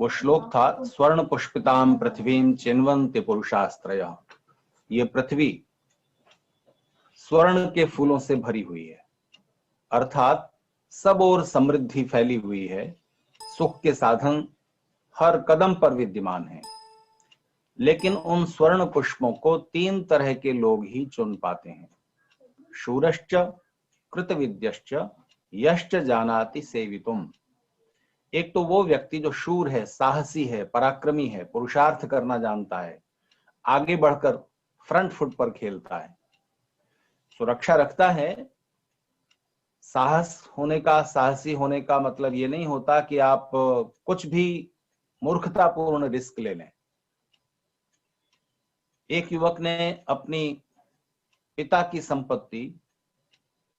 वो श्लोक था, स्वर्ण पुष्पिताम पृथ्वीम चिन्वन्ति पुरुषास्त्रयः। ये पृथ्वी स्वर्ण के फूलों से भरी हुई है, अर्थात सब ओर समृद्धि फैली हुई है, सुख के साधन हर कदम पर विद्यमान है। लेकिन उन स्वर्ण पुष्पों को 3 तरह के लोग ही चुन पाते हैं, शूरश्च कृतविद्यश्च यश्च जानाति सेवितुम। एक तो वो व्यक्ति जो शूर है, साहसी है, पराक्रमी है, पुरुषार्थ करना जानता है, आगे बढ़कर फ्रंट फुट पर खेलता है, सुरक्षा रखता है। साहस होने का, साहसी होने का मतलब ये नहीं होता कि आप कुछ भी मूर्खतापूर्ण रिस्क ले लें। एक युवक ने अपनी पिता की संपत्ति,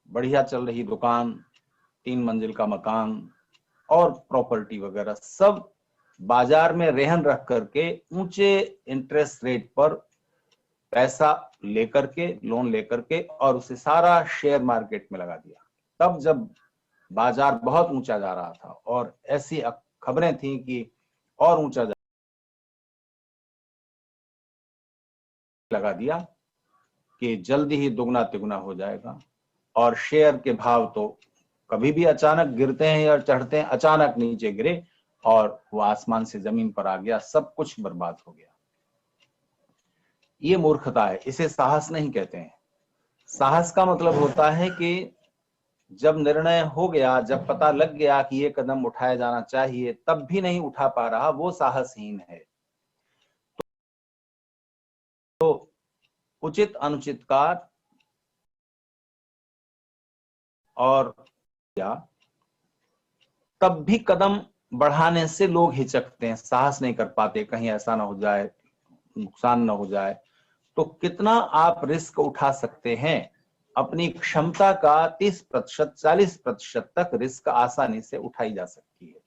बढ़िया चल रही दुकान, 3 मंजिल का मकान और प्रॉपर्टी वगैरह सब बाजार में रेहन रख करके ऊंचे इंटरेस्ट रेट पर पैसा लेकर के, लोन लेकर के, और उसे सारा शेयर मार्केट में लगा दिया। तब जब बाजार बहुत ऊंचा जा रहा था और ऐसी खबरें थी कि और ऊंचा लगा दिया कि जल्दी ही दुगना तिगुना हो जाएगा। और शेयर के भाव तो कभी भी अचानक गिरते हैं या चढ़ते हैं, अचानक नीचे गिरे और वो आसमान से जमीन पर आ गया, सब कुछ बर्बाद हो गया। ये मूर्खता है, इसे साहस नहीं कहते हैं। साहस का मतलब होता है कि जब निर्णय हो गया, जब पता लग गया कि ये कदम उठाया जाना चाहिए, तब भी नहीं उठा पा रहा, वो साहसहीन है। तो उचित अनुचित का और तब भी कदम बढ़ाने से लोग हिचकते हैं, साहस नहीं कर पाते, कहीं ऐसा ना हो जाए, नुकसान ना हो जाए। तो कितना आप रिस्क उठा सकते हैं, अपनी क्षमता का 30% 40% तक रिस्क आसानी से उठाई जा सकती है,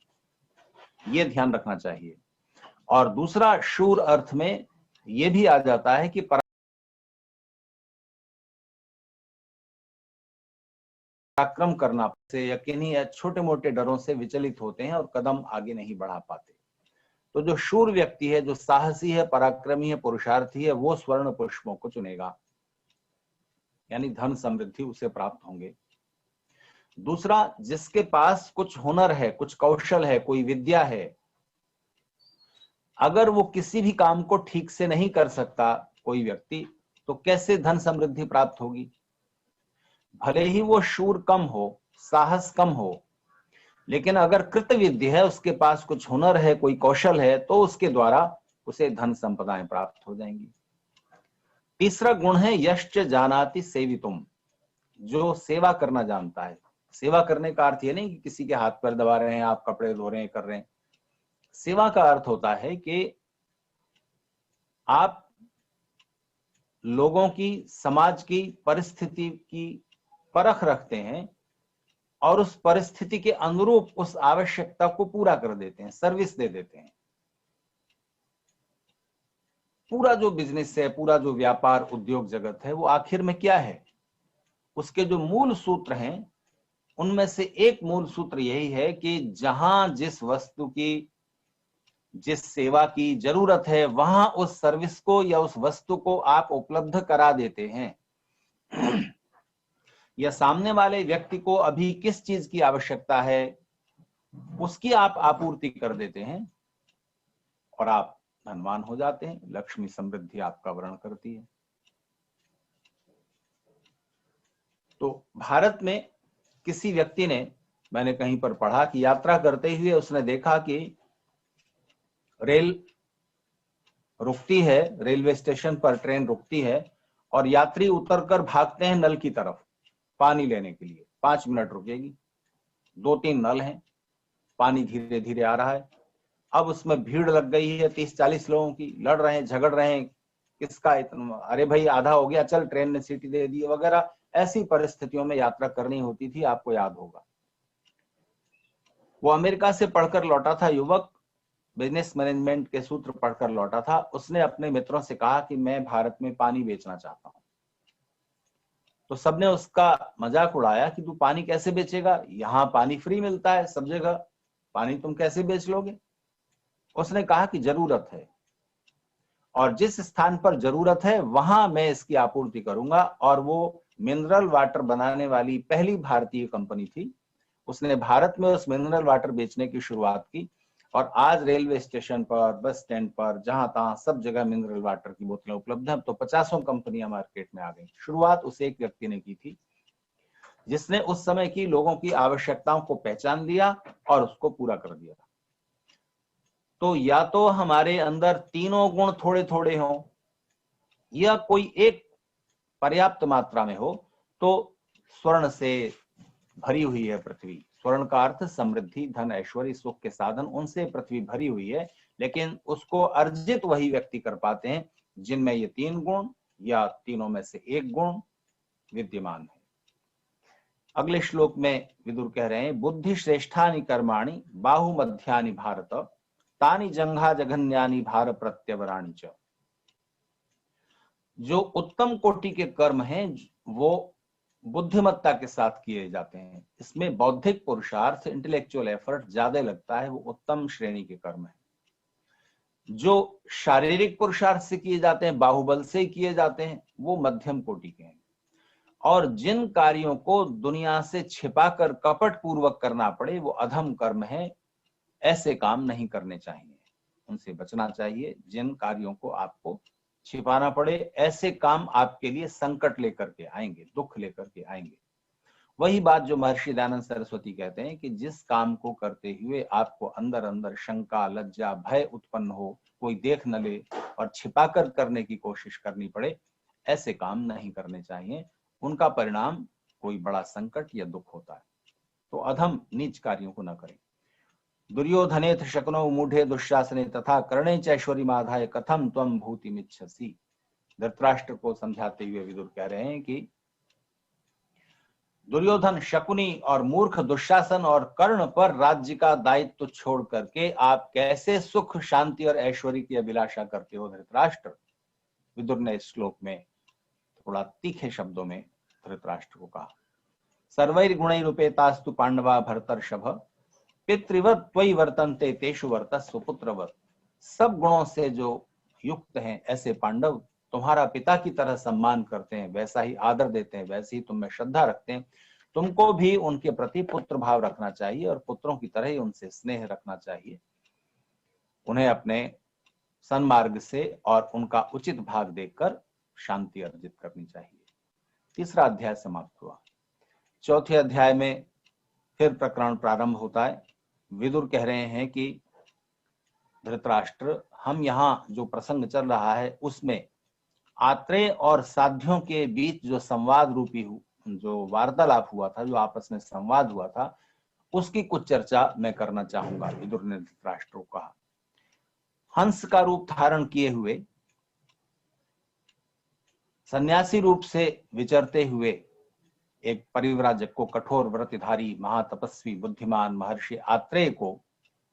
ये ध्यान रखना चाहिए। और दूसरा, शूर अर्थ में यह भी आ जाता है कि पराक्रम करना से यकीनी या छोटे मोटे डरों से विचलित होते हैं और कदम आगे नहीं बढ़ा पाते। तो जो शूर व्यक्ति है, जो साहसी है, पराक्रमी है, पुरुषार्थी है, वो स्वर्ण पुष्पों को चुनेगा, यानी धन समृद्धि उसे प्राप्त होंगे। दूसरा, जिसके पास कुछ हुनर है, कुछ कौशल है, कोई विद्या है, अगर वो किसी भी काम को ठीक से नहीं कर सकता कोई व्यक्ति, तो कैसे धन समृद्धि प्राप्त होगी? भले ही वो शूर कम हो, साहस कम हो, लेकिन अगर कृतविद्य है, उसके पास कुछ हुनर है, कोई कौशल है, तो उसके द्वारा उसे धन संपदाएं प्राप्त हो जाएंगी। तीसरा गुण है यश्च जानाति सेवितुम, जो सेवा करना जानता है। सेवा करने का अर्थ ये नहीं कि किसी के हाथ पैर दबा रहे हैं, आप कपड़े धो रहे हैं, कर रहे हैं। सेवा का अर्थ होता है कि आप लोगों की, समाज की परिस्थिति की परख रखते हैं और उस परिस्थिति के अनुरूप उस आवश्यकता को पूरा कर देते हैं, सर्विस दे देते हैं। पूरा जो बिजनेस है, पूरा जो व्यापार उद्योग जगत है, वो आखिर में क्या है? उसके जो मूल सूत्र हैं, उनमें से एक मूल सूत्र यही है कि जहां जिस वस्तु की, जिस सेवा की जरूरत है, वहां उस सर्विस को या उस वस्तु को आप उपलब्ध करा देते हैं। या सामने वाले व्यक्ति को अभी किस चीज की आवश्यकता है, उसकी आप आपूर्ति कर देते हैं और आप धनवान हो जाते हैं, लक्ष्मी समृद्धि आपका वर्ण करती है। तो भारत में किसी व्यक्ति ने, मैंने कहीं पर पढ़ा कि यात्रा करते हुए उसने देखा कि रेल रुकती है, रेलवे स्टेशन पर ट्रेन रुकती है और यात्री उतरकर भागते हैं नल की तरफ पानी लेने के लिए। 5 मिनट रुकेगी, 2-3 नल हैं, पानी धीरे धीरे आ रहा है। अब उसमें भीड़ लग गई है, 30-40 लोगों की, लड़ रहे हैं, झगड़ रहे हैं, किसका इतना, अरे भाई आधा हो गया, चल ट्रेन ने सीटी दे दी वगैरह। ऐसी परिस्थितियों में यात्रा करनी होती थी, आपको याद होगा। वो अमेरिका से पढ़कर लौटा था युवक, बिजनेस मैनेजमेंट के सूत्र पढ़कर लौटा था। उसने अपने मित्रों से कहा कि मैं भारत में पानी बेचना चाहता हूं। तो सबने उसका मजाक उड़ाया कि तू पानी कैसे बेचेगा, यहाँ पानी फ्री मिलता है सब जगह, पानी तुम कैसे बेच लोगे? उसने कहा कि जरूरत है और जिस स्थान पर जरूरत है वहां मैं इसकी आपूर्ति करूंगा, और वो मिनरल वाटर बनाने वाली पहली भारतीय कंपनी थी। उसने भारत में उस मिनरल वाटर बेचने की शुरुआत की और आज रेलवे स्टेशन पर, बस स्टैंड पर, जहां तहां सब जगह मिनरल वाटर की बोतलें उपलब्ध हैं। अब तो 50 कंपनियां मार्केट में आ गई। शुरुआत उस एक व्यक्ति ने की थी जिसने उस समय की लोगों की आवश्यकताओं को पहचान लिया और उसको पूरा कर दिया। तो या तो हमारे अंदर तीनों गुण थोड़े थोड़े हों या कोई एक पर्याप्त मात्रा में हो, तो स्वर्ण से भरी हुई है पृथ्वी। स्वर्ण का अर्थ समृद्धि, धन, ऐश्वर्य, सुख के साधन, उनसे पृथ्वी भरी हुई है, लेकिन उसको अर्जित वही व्यक्ति कर पाते हैं जिनमें ये तीन गुण या तीनों में से एक गुण विद्यमान है। अगले श्लोक में विदुर कह रहे हैं, बुद्धि श्रेष्ठानि कर्माणि बाहुमध्यानि भारत तानि जंघा जघन्यानि भार प्रत्यवराणि च। जो उत्तम कोटि के कर्म हैं वो बुद्धिमत्ता के साथ किए जाते हैं। इसमें बौद्धिक पुरुषार्थ, इंटेलेक्चुअल एफर्ट ज्यादा लगता है, वो उत्तम श्रेणी के कर्म है। जो शारीरिक पुरुषार्थ से किए जाते हैं, बाहुबल से किए जाते हैं, वो मध्यम कोटि के हैं। और जिन कार्यों को दुनिया से छिपाकर कपट पूर्वक करना पड़े वो अधम कर्म है। ऐसे काम नहीं करने चाहिए, उनसे बचना चाहिए। जिन कार्यों को आपको छिपाना पड़े, ऐसे काम आपके लिए संकट लेकर के आएंगे, दुख लेकर के आएंगे। वही बात जो महर्षि दयानंद सरस्वती कहते हैं कि जिस काम को करते हुए आपको अंदर अंदर शंका, लज्जा, भय उत्पन्न हो, कोई देख न ले और छिपाकर करने की कोशिश करनी पड़े, ऐसे काम नहीं करने चाहिए। उनका परिणाम कोई बड़ा संकट या दुख होता है। तो अधम नीच कार्यों को न करें। दुर्योधनेथ शकुनौ मूढ़े दुःशासने तथा कर्णे चैश्वर्यमाधाय कथम त्वं भूतिमिच्छसि। धृतराष्ट्र को समझाते हुए विदुर कह रहे हैं कि दुर्योधन, शकुनी और मूर्ख दुशासन और कर्ण पर राज्य का दायित्व छोड़ करके आप कैसे सुख, शांति और ऐश्वर्य की अभिलाषा करते हो धृतराष्ट्र। विदुर ने इस श्लोक में थोड़ा तीखे शब्दों में धृतराष्ट्र को कहा, सर्वैर्गुणैरुपेतास्तु पांडवा भरतर्षभ पितृवत् त्वयि वर्तन्ते तेषु वर्तस्व पुत्रवत्। सब गुणों से जो युक्त हैं ऐसे पांडव तुम्हारा पिता की तरह सम्मान करते हैं, वैसा ही आदर देते हैं, वैसे ही तुम में श्रद्धा रखते हैं। तुमको भी उनके प्रति पुत्र भाव रखना चाहिए और पुत्रों की तरह ही उनसे स्नेह रखना चाहिए। उन्हें अपने सन्मार्ग से और उनका उचित भाग देखकर शांति अर्जित करनी चाहिए। तीसरा अध्याय समाप्त हुआ। चौथे अध्याय में फिर प्रकरण प्रारंभ होता है। विदुर कह रहे हैं कि धृतराष्ट्र, हम यहाँ जो प्रसंग चल रहा है उसमें आत्रेय और साध्यों के बीच जो संवाद रूपी जो वार्तालाप हुआ था, जो आपस में संवाद हुआ था, उसकी कुछ चर्चा मैं करना चाहूंगा। विदुर ने धृतराष्ट्र को कहा, हंस का रूप धारण किए हुए, सन्यासी रूप से विचरते हुए एक परिव्राजक को, कठोर व्रतधारी महातपस्वी बुद्धिमान महर्षि आत्रेय को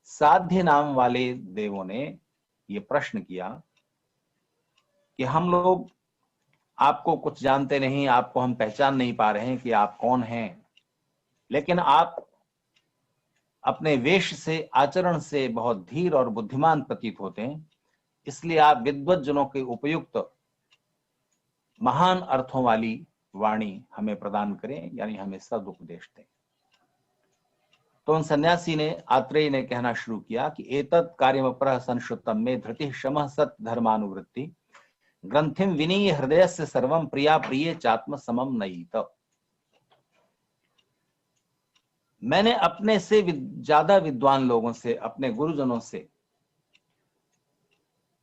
साध्य नाम वाले देवों ने ये प्रश्न किया कि हम लोग आपको कुछ जानते नहीं, आपको हम पहचान नहीं पा रहे हैं कि आप कौन हैं, लेकिन आप अपने वेश से, आचरण से बहुत धीर और बुद्धिमान प्रतीत होते हैं, इसलिए आप विद्वत जनों के उपयुक्त महान अर्थों वाली वाणी हमें प्रदान करें, यानी हमें सदुपदेश दें। तो उन सन्यासी ने, आत्रेय ने कहना शुरू किया कि एतत् कार्यमपरः संश्रुतम में धृतिः शमः सत् धर्मानुवृत्ति ग्रंथिम विनीय हृदयस्य सर्वं प्रिया प्रिये चात्म समम नयित। मैंने अपने से ज्यादा विद्वान लोगों से, अपने गुरुजनों से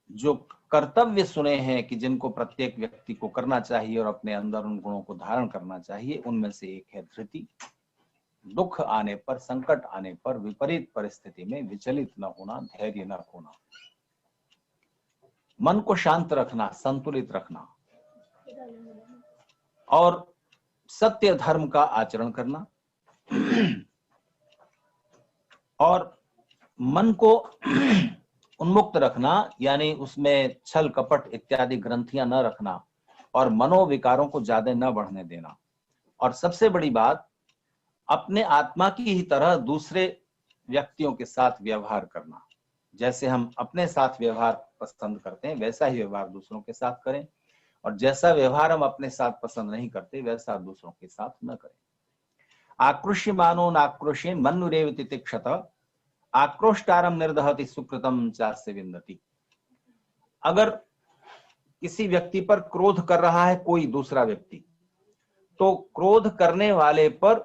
जो कर्तव्य सुने हैं कि जिनको प्रत्येक व्यक्ति को करना चाहिए और अपने अंदर उन गुणों को धारण करना चाहिए, उनमें से एक है धृति। दुख आने पर, संकट आने पर, विपरीत परिस्थिति में विचलित न होना, धैर्य न खोना, मन को शांत रखना, संतुलित रखना और सत्य धर्म का आचरण करना और मन को उन्मुक्त रखना, यानी उसमें छल कपट इत्यादि ग्रंथियां न रखना और मनोविकारों को ज्यादा न बढ़ने देना। और सबसे बड़ी बात, अपने आत्मा की ही तरह दूसरे व्यक्तियों के साथ व्यवहार करना। जैसे हम अपने साथ व्यवहार पसंद करते हैं वैसा ही व्यवहार दूसरों के साथ करें, और जैसा व्यवहार हम अपने साथ पसंद नहीं करते वैसा दूसरों के साथ न करें। आक्रोश्यमानो नाक्रोशेन मन्नुरेव तितिक्षत आक्रोष्टारम निर्दहति सुकृतम चास्य विन्दति। अगर किसी व्यक्ति पर क्रोध कर रहा है कोई दूसरा व्यक्ति, तो क्रोध करने वाले पर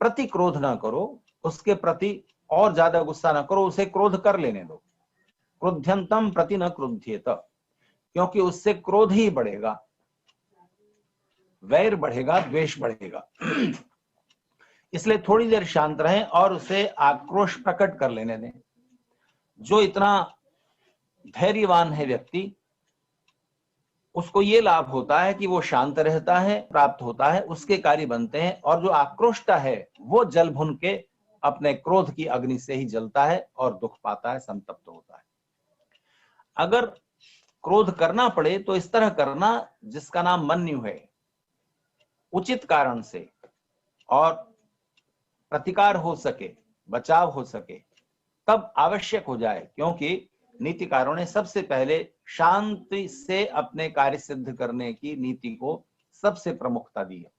प्रति क्रोध ना करो, उसके प्रति और ज्यादा गुस्सा ना करो, उसे क्रोध कर लेने दो। क्रोध्यंतम प्रति न क्रुध्येत, क्योंकि उससे क्रोध ही बढ़ेगा, वैर बढ़ेगा, द्वेष बढ़ेगा। इसलिए थोड़ी देर शांत रहें और उसे आक्रोश प्रकट कर लेने दें। जो इतना धैर्यवान है व्यक्ति, उसको ये लाभ होता है कि वो शांत रहता है, प्राप्त होता है, उसके कार्य बनते हैं, और जो आक्रोशता है वो जल भुन के अपने क्रोध की अग्नि से ही जलता है और दुख पाता है, संतप्त होता है। अगर क्रोध करना पड़े तो इस तरह करना जिसका नाम मन्यु है, उचित कारण से, और प्रतिकार हो सके, बचाव हो सके, तब आवश्यक हो जाए, क्योंकि नीतिकारों ने सबसे पहले शांति से अपने कार्य सिद्ध करने की नीति को सबसे प्रमुखता दी है।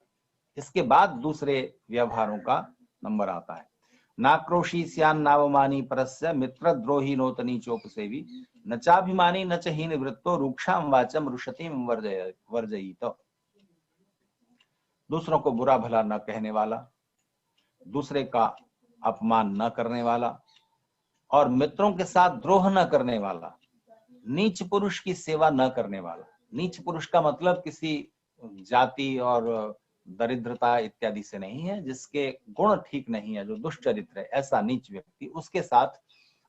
इसके बाद दूसरे व्यवहारों का नंबर आता है। नाक्रोशी स्यान नावमानी परस्य मित्रद्रोही नोतनी चोपसेवी न चाभिमानी न च हीन वृत्तो रूक्षाम वाचम रुषतिम वर्जयित। दूसरों को बुरा भला न कहने वाला, दूसरे का अपमान न करने वाला, और मित्रों के साथ द्रोह न करने वाला, नीच पुरुष की सेवा न करने वाला। नीच पुरुष का मतलब किसी जाति और दरिद्रता इत्यादि से नहीं है, जिसके गुण ठीक नहीं है, जो दुष्चरित्र है, ऐसा नीच व्यक्ति, उसके साथ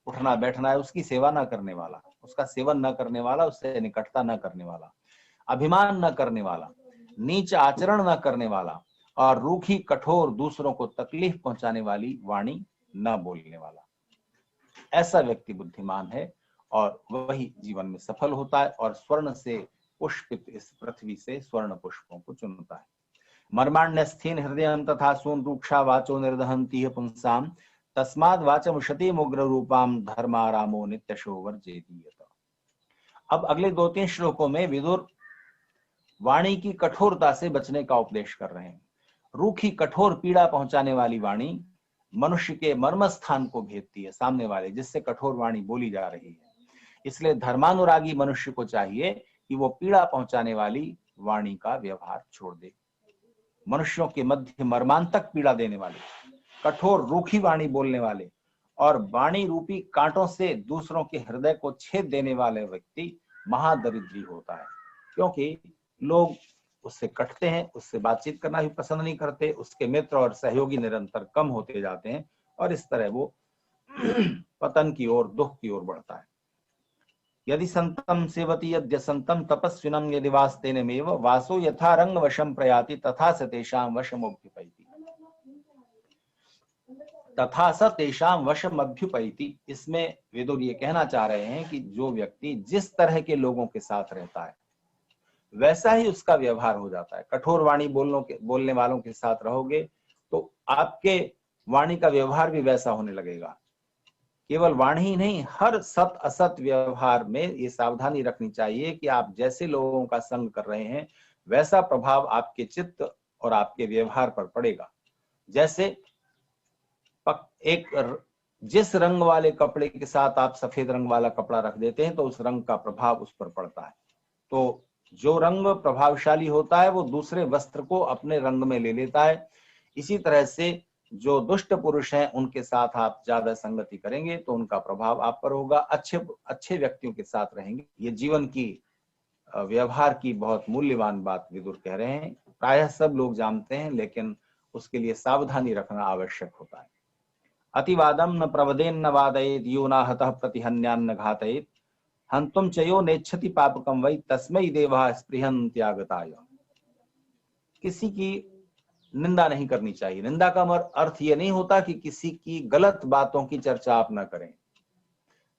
उठना बैठना है, उसकी सेवा न करने वाला, उसका सेवन न करने वाला, उससे निकटता न करने वाला, अभिमान न करने वाला, नीच आचरण न करने वाला, और रूखी कठोर दूसरों को तकलीफ पहुंचाने वाली वाणी न बोलने वाला। ऐसा व्यक्ति बुद्धिमान है और वही जीवन में सफल होता है और स्वर्ण से पुष्पित इस पृथ्वी से स्वर्ण पुष्पों को चुनता है। मर्माण्य स्थिन हृदय तथा सून रूक्षा वाचो निर्दहंती पुंसाम तस्माद वाचम उशति मुग्र रूपाम धर्मारामो नित्यशो वर्जेतीयत। अब अगले 2-3 श्लोकों में विदुर वाणी की कठोरता से बचने का उपदेश कर रहे हैं। रूखी कठोर पीड़ा पहुंचाने वाली वाणी मनुष्य के मर्म स्थान को भेदती है, सामने वाले जिससे कठोर वाणी बोली जा रही है। इसलिए धर्मानुरागी मनुष्य को चाहिए कि वो पीड़ा पहुंचाने वाली वाणी का व्यवहार छोड़ दे। मनुष्यों के मध्य मर्मांतक पीड़ा देने वाले, कठोर रूखी वाणी बोलने वाले और वाणी रूपी कांटों से दूसरों के हृदय को छेद देने वाले व्यक्ति महादरिद्री होता है, क्योंकि लोग उससे कटते हैं, उससे बातचीत करना भी पसंद नहीं करते, उसके मित्र और सहयोगी निरंतर कम होते जाते हैं, और इस तरह वो पतन की ओर, दुख की ओर बढ़ता है। यदि संतम सेवति यद्य संतम तपस्विनम यदि वास्तेनमेव वासो यथा रंग वशम प्रयाति तथा स तेषां वशमभ्युपैति। तथा स तेषां वशमभ्युपैति, इसमें विदुर ये कहना चाह रहे हैं कि जो व्यक्ति जिस तरह के लोगों के साथ रहता है वैसा ही उसका व्यवहार हो जाता है। कठोर वाणी बोलने वालों के साथ रहोगे तो आपके वाणी का व्यवहार भी वैसा होने लगेगा। केवल वाणी ही नहीं, हर सत असत व्यवहार में ये सावधानी रखनी चाहिए कि आप जैसे लोगों का संग कर रहे हैं वैसा प्रभाव आपके चित्त और आपके व्यवहार पर पड़ेगा। जैसे जिस रंग वाले कपड़े के साथ आप सफेद रंग वाला कपड़ा रख देते हैं तो उस रंग का प्रभाव उस पर पड़ता है। तो जो रंग प्रभावशाली होता है वो दूसरे वस्त्र को अपने रंग में ले लेता है। इसी तरह से जो दुष्ट पुरुष हैं उनके साथ आप ज्यादा संगति करेंगे तो उनका प्रभाव आप पर होगा। अच्छे व्यक्तियों के साथ रहेंगे। ये जीवन की व्यवहार की बहुत मूल्यवान बात विदुर कह रहे हैं। प्रायः सब लोग जानते हैं, लेकिन उसके लिए सावधानी रखना आवश्यक होता है। अतिवादम न प्रवदेन न वादयेत यो न हतः प्रतिहन्यान न घातयेत हंतुम चयो नेच्छति पापकम वै तस्मै देवा स्पृहन त्यागताय। किसी की निंदा नहीं करनी चाहिए। निंदा का अर्थ ये नहीं होता कि किसी की गलत बातों की चर्चा आप न करें।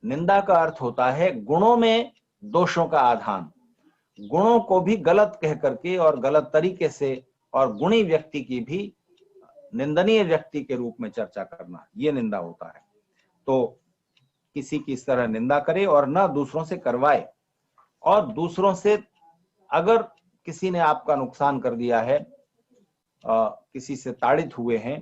निंदा का अर्थ होता है गुणों में दोषों का आधान, गुणों को भी गलत कह करके और गलत तरीके से, और गुणी व्यक्ति की भी निंदनीय व्यक्ति के रूप में चर्चा करना, ये निंदा होता है। तो किसी की इस तरह निंदा करे और न दूसरों से करवाए। और दूसरों से अगर किसी ने आपका नुकसान कर दिया है, किसी से ताड़ित हुए हैं,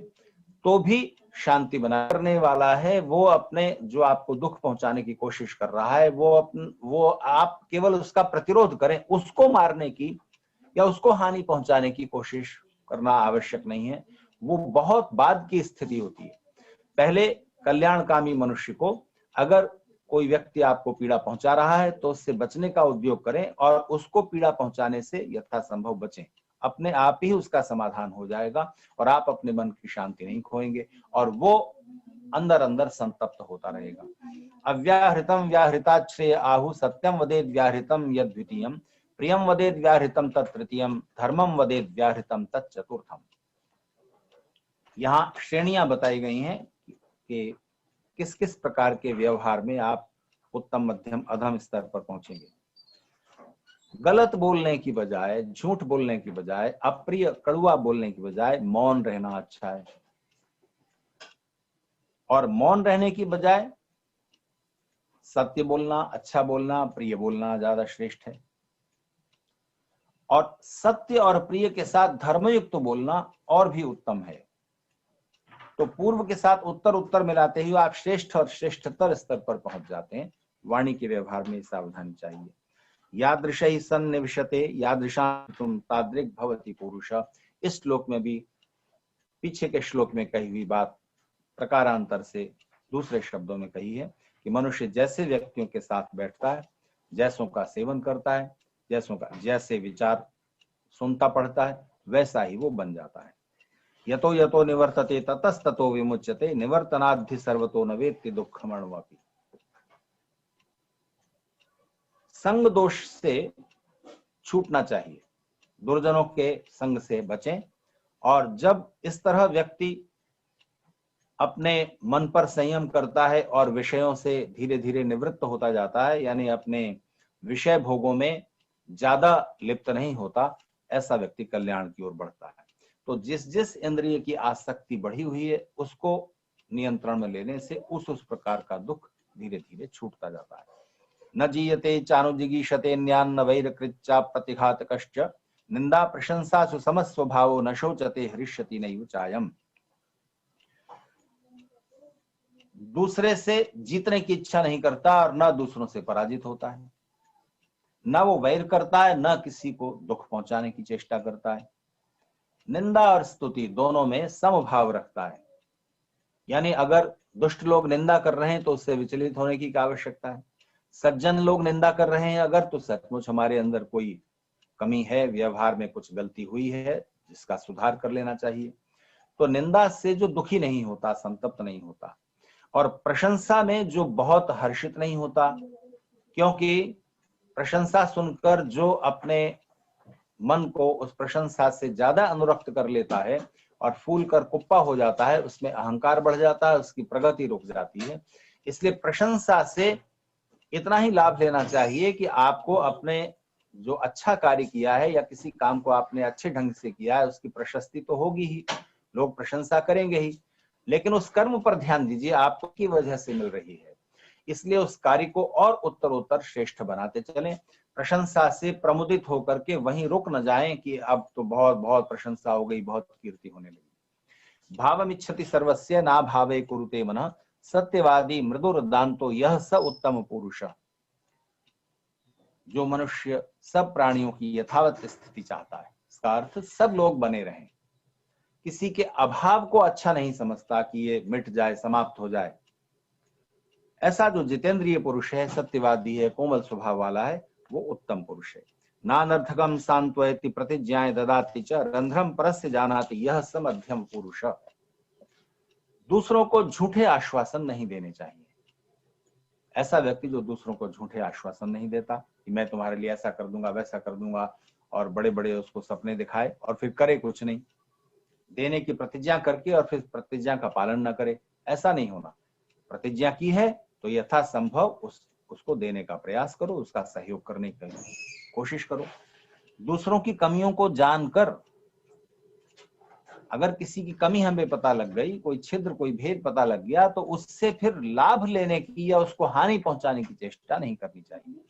तो भी शांति बना करने वाला है वो अपने जो आपको दुख पहुंचाने की कोशिश कर रहा है वो आप केवल उसका प्रतिरोध करें, उसको मारने की या उसको हानि पहुंचाने की कोशिश करना आवश्यक नहीं है। वो बहुत बाद की स्थिति होती है। पहले कल्याणकामी मनुष्य को अगर कोई व्यक्ति आपको पीड़ा पहुंचा रहा है तो उससे बचने का उद्योग करें और उसको पीड़ा पहुंचाने से यथासंभव बचें। अपने आप ही उसका समाधान हो जाएगा और आप अपने मन की शांति नहीं खोएंगे और वो अंदर अंदर संतप्त होता रहेगा। अव्याहृतम व्याहृताश्रेय आहु सत्यम वदेद व्याहृतम यद्वितीयम प्रियम वदेद व्याहृतम तत्तृतीयम धर्मम वदेद व्याहृतम तच्चतुर्थम। यहाँ श्रेणियां बताई गई हैं कि किस किस प्रकार के व्यवहार में आप उत्तम मध्यम अधम स्तर पर पहुंचेंगे। गलत बोलने की बजाय, झूठ बोलने की बजाय, अप्रिय कड़वा बोलने की बजाय मौन रहना अच्छा है। और मौन रहने की बजाय सत्य बोलना, अच्छा बोलना, प्रिय बोलना ज्यादा श्रेष्ठ है। और सत्य और प्रिय के साथ धर्मयुक्त तो बोलना और भी उत्तम है। तो पूर्व के साथ उत्तर उत्तर मिलाते ही आप श्रेष्ठ और श्रेष्ठतर स्तर पर पहुंच जाते हैं। वाणी के व्यवहार में सावधानी चाहिए। यादृशै सन्निविशते यादृशां तुम तादृक् भवति पुरुष। इस श्लोक में भी पीछे के श्लोक में कही हुई बात प्रकारांतर से दूसरे शब्दों में कही है कि मनुष्य जैसे व्यक्तियों के साथ बैठता है, जैसों का सेवन करता है, जैसों का जैसे विचार सुनता पढ़ता है, वैसा ही वो बन जाता है। यतो यतो निवर्तते ततस्ततो विमुच्यते निवर्तनाद्धि सर्वतो न वेत्ति दुःखमणुमपि। संग दोष से छूटना चाहिए, दुर्जनों के संग से बचें। और जब इस तरह व्यक्ति अपने मन पर संयम करता है और विषयों से धीरे धीरे निवृत्त होता जाता है, यानी अपने विषय भोगों में ज्यादा लिप्त नहीं होता, ऐसा व्यक्ति कल्याण की ओर बढ़ता है। तो जिस जिस इंद्रिय की आसक्ति बढ़ी हुई है उसको नियंत्रण में लेने से उस प्रकार का दुख धीरे धीरे छूटता जाता है। न जीयते चानुजिगीषते न्यान्न वैरकृच्चा प्रतिघातकश्च निंदा प्रशंसा सुसमस्वभावो न शोचते हृष्यति नैव चायम। दूसरे से जीतने की इच्छा नहीं करता और न दूसरों से पराजित होता है, न वो वैर करता है, न किसी को दुख पहुंचाने की चेष्टा करता है। निंदा और स्तुति दोनों में समभाव रखता है, यानी अगर दुष्ट लोग निंदा कर रहे हैं तो उससे विचलित होने की क्या आवश्यकता है। सज्जन लोग निंदा कर रहे हैं अगर, तो सचमुच हमारे अंदर कोई कमी है, व्यवहार में कुछ गलती हुई है जिसका सुधार कर लेना चाहिए। तो निंदा से जो दुखी नहीं होता, संतप्त नहीं होता, और प्रशंसा में जो बहुत हर्षित नहीं होता, क्योंकि प्रशंसा सुनकर जो अपने मन को उस प्रशंसा से ज्यादा अनुरक्त कर लेता है और फूल कर कुप्पा हो जाता है, उसमें अहंकार बढ़ जाता है, उसकी प्रगति रुक जाती है। इसलिए प्रशंसा से इतना ही लाभ लेना चाहिए कि आपको अपने जो अच्छा कार्य किया है या किसी काम को आपने अच्छे ढंग से किया है उसकी प्रशस्ति तो होगी ही, लोग प्रशंसा करेंगे ही, लेकिन उस कर्म पर ध्यान दीजिए आपको की वजह से मिल रही है। इसलिए उस कार्य को और उत्तरोत्तर श्रेष्ठ बनाते चलें। प्रशंसा से प्रमुदित होकर के वहीं रुक न जाएं कि अब तो बहुत बहुत प्रशंसा हो गई, बहुत कीर्ति होने लगी। भावमिच्छति सर्वस्य ना भावे कुरुते मनः सत्यवादी मृदुर्दान्तो यह स उत्तम पुरुष। जो मनुष्य सब प्राणियों की यथावत स्थिति चाहता है, इसका अर्थ सब लोग बने रहें, किसी के अभाव को अच्छा नहीं समझता कि ये मिट जाए, समाप्त हो जाए, ऐसा जो जितेंद्रिय पुरुष है, सत्यवादी है, कोमल स्वभाव वाला है, वो उत्तम पुरुष है। नानर्थकम सांत्वयति प्रतिज्ञाएं ददाति च रंध्रम परस्य जानाति यह स मध्यम पुरुष। दूसरों को झूठे आश्वासन नहीं देने चाहिए। ऐसा व्यक्ति जो दूसरों को झूठे आश्वासन नहीं देता कि मैं तुम्हारे लिए ऐसा कर दूंगा, वैसा कर दूंगा, और बड़े बड़े उसको सपने दिखाए और फिर करे कुछ नहीं, देने की प्रतिज्ञा करके और फिर प्रतिज्ञा का पालन न करे, ऐसा नहीं होना। प्रतिज्ञा की है तो यथासंभव उसको देने का प्रयास करो, उसका सहयोग करने की कोशिश करो। दूसरों की कमियों को जानकर अगर किसी की कमी हमें पता लग गई, कोई छिद्र, कोई भेद पता लग गया, तो उससे फिर लाभ लेने की या उसको हानि पहुंचाने की चेष्टा नहीं करनी चाहिए।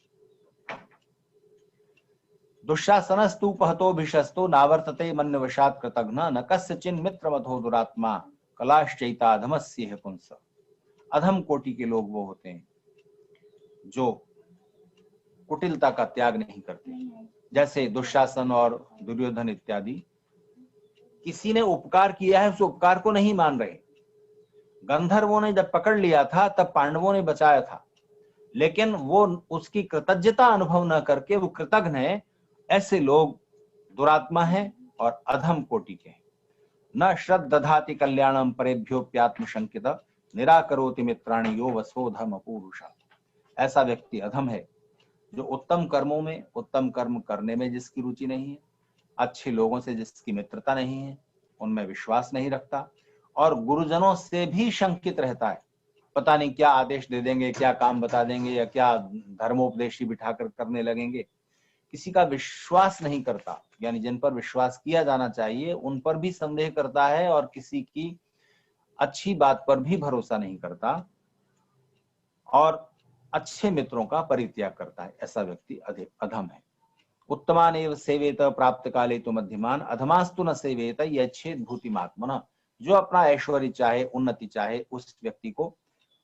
दुःशासनस्तु पहतो भिषस्तो नावर्तते मन्यवशात् कृतघ्न न कस्यचिन् मित्रवधो दुरात्मा कलाश्चैता अधमस्य पुंस। अधम कोटि के लोग वो होते हैं जो कुटिलता का त्याग नहीं करते, जैसे दुःशासन और दुर्योधन इत्यादि। किसी ने उपकार किया है, उस उपकार को नहीं मान रहे। गंधर्वों ने जब पकड़ लिया था तब पांडवों ने बचाया था, लेकिन वो उसकी कृतज्ञता अनुभव न करके वो कृतघ्न है। ऐसे लोग दुरात्मा हैं और अधम कोटि के हैं। न श्रद्दधाति कल्याणम परेभ्योप्यात्म शंकित निराकरोति मित्राणि यो वसोधम अपूरुषा। ऐसा व्यक्ति अधम है जो उत्तम कर्मों में, उत्तम कर्म करने में जिसकी रुचि नहीं है, अच्छे लोगों से जिसकी मित्रता नहीं है, उनमें विश्वास नहीं रखता और गुरुजनों से भी शंकित रहता है। पता नहीं क्या आदेश दे देंगे, क्या काम बता देंगे या क्या धर्मोपदेशी बिठाकर करने लगेंगे। किसी का विश्वास नहीं करता, यानी जिन पर विश्वास किया जाना चाहिए उन पर भी संदेह करता है और किसी की अच्छी बात पर भी भरोसा नहीं करता और अच्छे मित्रों का परित्याग करता है। ऐसा व्यक्ति अधम है। उत्तमान एव सेवेत प्राप्त काले तो मध्यमान अधमास्तु न सेवेत यच्छेद भूतिमात्मन। जो अपना ऐश्वर्य चाहे, उन्नति चाहे, उस व्यक्ति को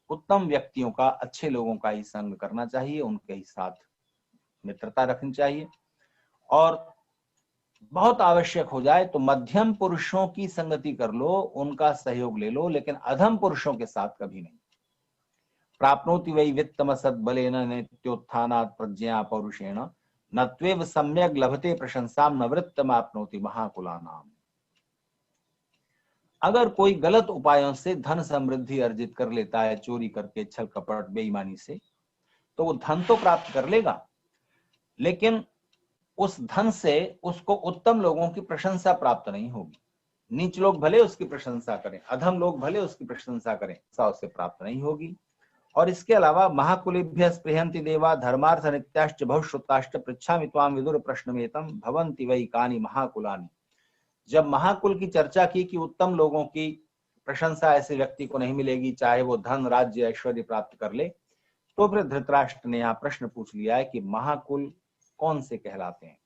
उत्तम व्यक्तियों का, अच्छे लोगों का ही संग करना चाहिए, उनके ही साथ मित्रता रखनी चाहिए और बहुत आवश्यक हो जाए तो मध्यम पुरुषों की संगति कर लो, उनका सहयोग ले लो, लेकिन अधम पुरुषों के साथ कभी नहीं। प्राप्नोति वै वित्तम सद्बलेन नित्योत्थानात् प्रज्ञा पौरुषेण नत्वेव सम्यग् लभते प्रशंसां न वृत्तमाप्नोति महाकुलानाम। अगर कोई गलत उपायों से धन समृद्धि अर्जित कर लेता है, चोरी करके, छल कपट, बेईमानी से, तो वो धन तो प्राप्त कर लेगा, लेकिन उस धन से उसको उत्तम लोगों की प्रशंसा प्राप्त नहीं होगी। नीच लोग भले उसकी प्रशंसा करें, अधम लोग भले उसकी प्रशंसा करें, ऐसा उसे प्राप्त नहीं होगी। और इसके अलावा महाकुलेभ्यः स्पृहन्ति देवा धर्मार्थ नित्याश्च बहुश्रुताश्च पृच्छामि त्वां विदुर प्रश्नमेतं भवन्ति वै कानि महाकुलानि। जब महाकुल की चर्चा की कि उत्तम लोगों की प्रशंसा ऐसे व्यक्ति को नहीं मिलेगी, चाहे वो धन, राज्य, ऐश्वर्य प्राप्त कर ले, तो फिर धृतराष्ट्र ने यहाँ प्रश्न पूछ लिया है कि महाकुल कौन से कहलाते हैं।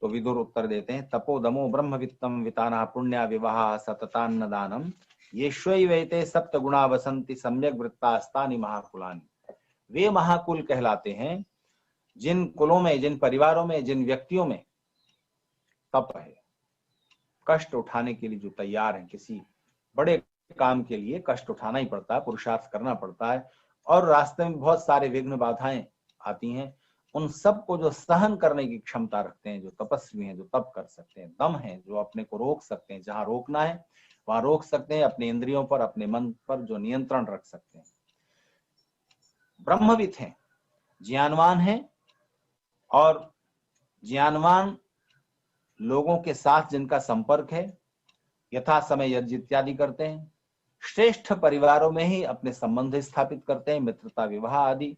तो विदुर उत्तर देते हैं, तपोदमो ब्रह्मवित्तम वितानः पुण्या विवाह सततान्न दानम येष्वैवैते सप्त गुणा वसंति सम्यक वृत्तास्तानि महाकुलानि। वे महाकुल कहलाते हैं जिन कुलों में, जिन परिवारों में, जिन व्यक्तियों में तप है, कष्ट उठाने के लिए जो तैयार हैं, किसी बड़े काम के लिए कष्ट उठाना ही पड़ता है, पुरुषार्थ करना पड़ता है और रास्ते में बहुत सारे विघ्न बाधाएं आती हैं, उन सबको जो सहन करने की क्षमता रखते हैं, जो तपस्वी हैं, जो तप कर सकते हैं, दम है, जो अपने को रोक सकते हैं, जहां रोकना है वहां रोक सकते हैं, अपने इंद्रियों पर, अपने मन पर जो नियंत्रण रख सकते हैं, ब्रह्मविद हैं, ज्ञानवान हैं और ज्ञानवान लोगों के साथ जिनका संपर्क है, यथा समय यज्ञ इत्यादि करते हैं, श्रेष्ठ परिवारों में ही अपने संबंध स्थापित करते हैं, मित्रता, विवाह आदि,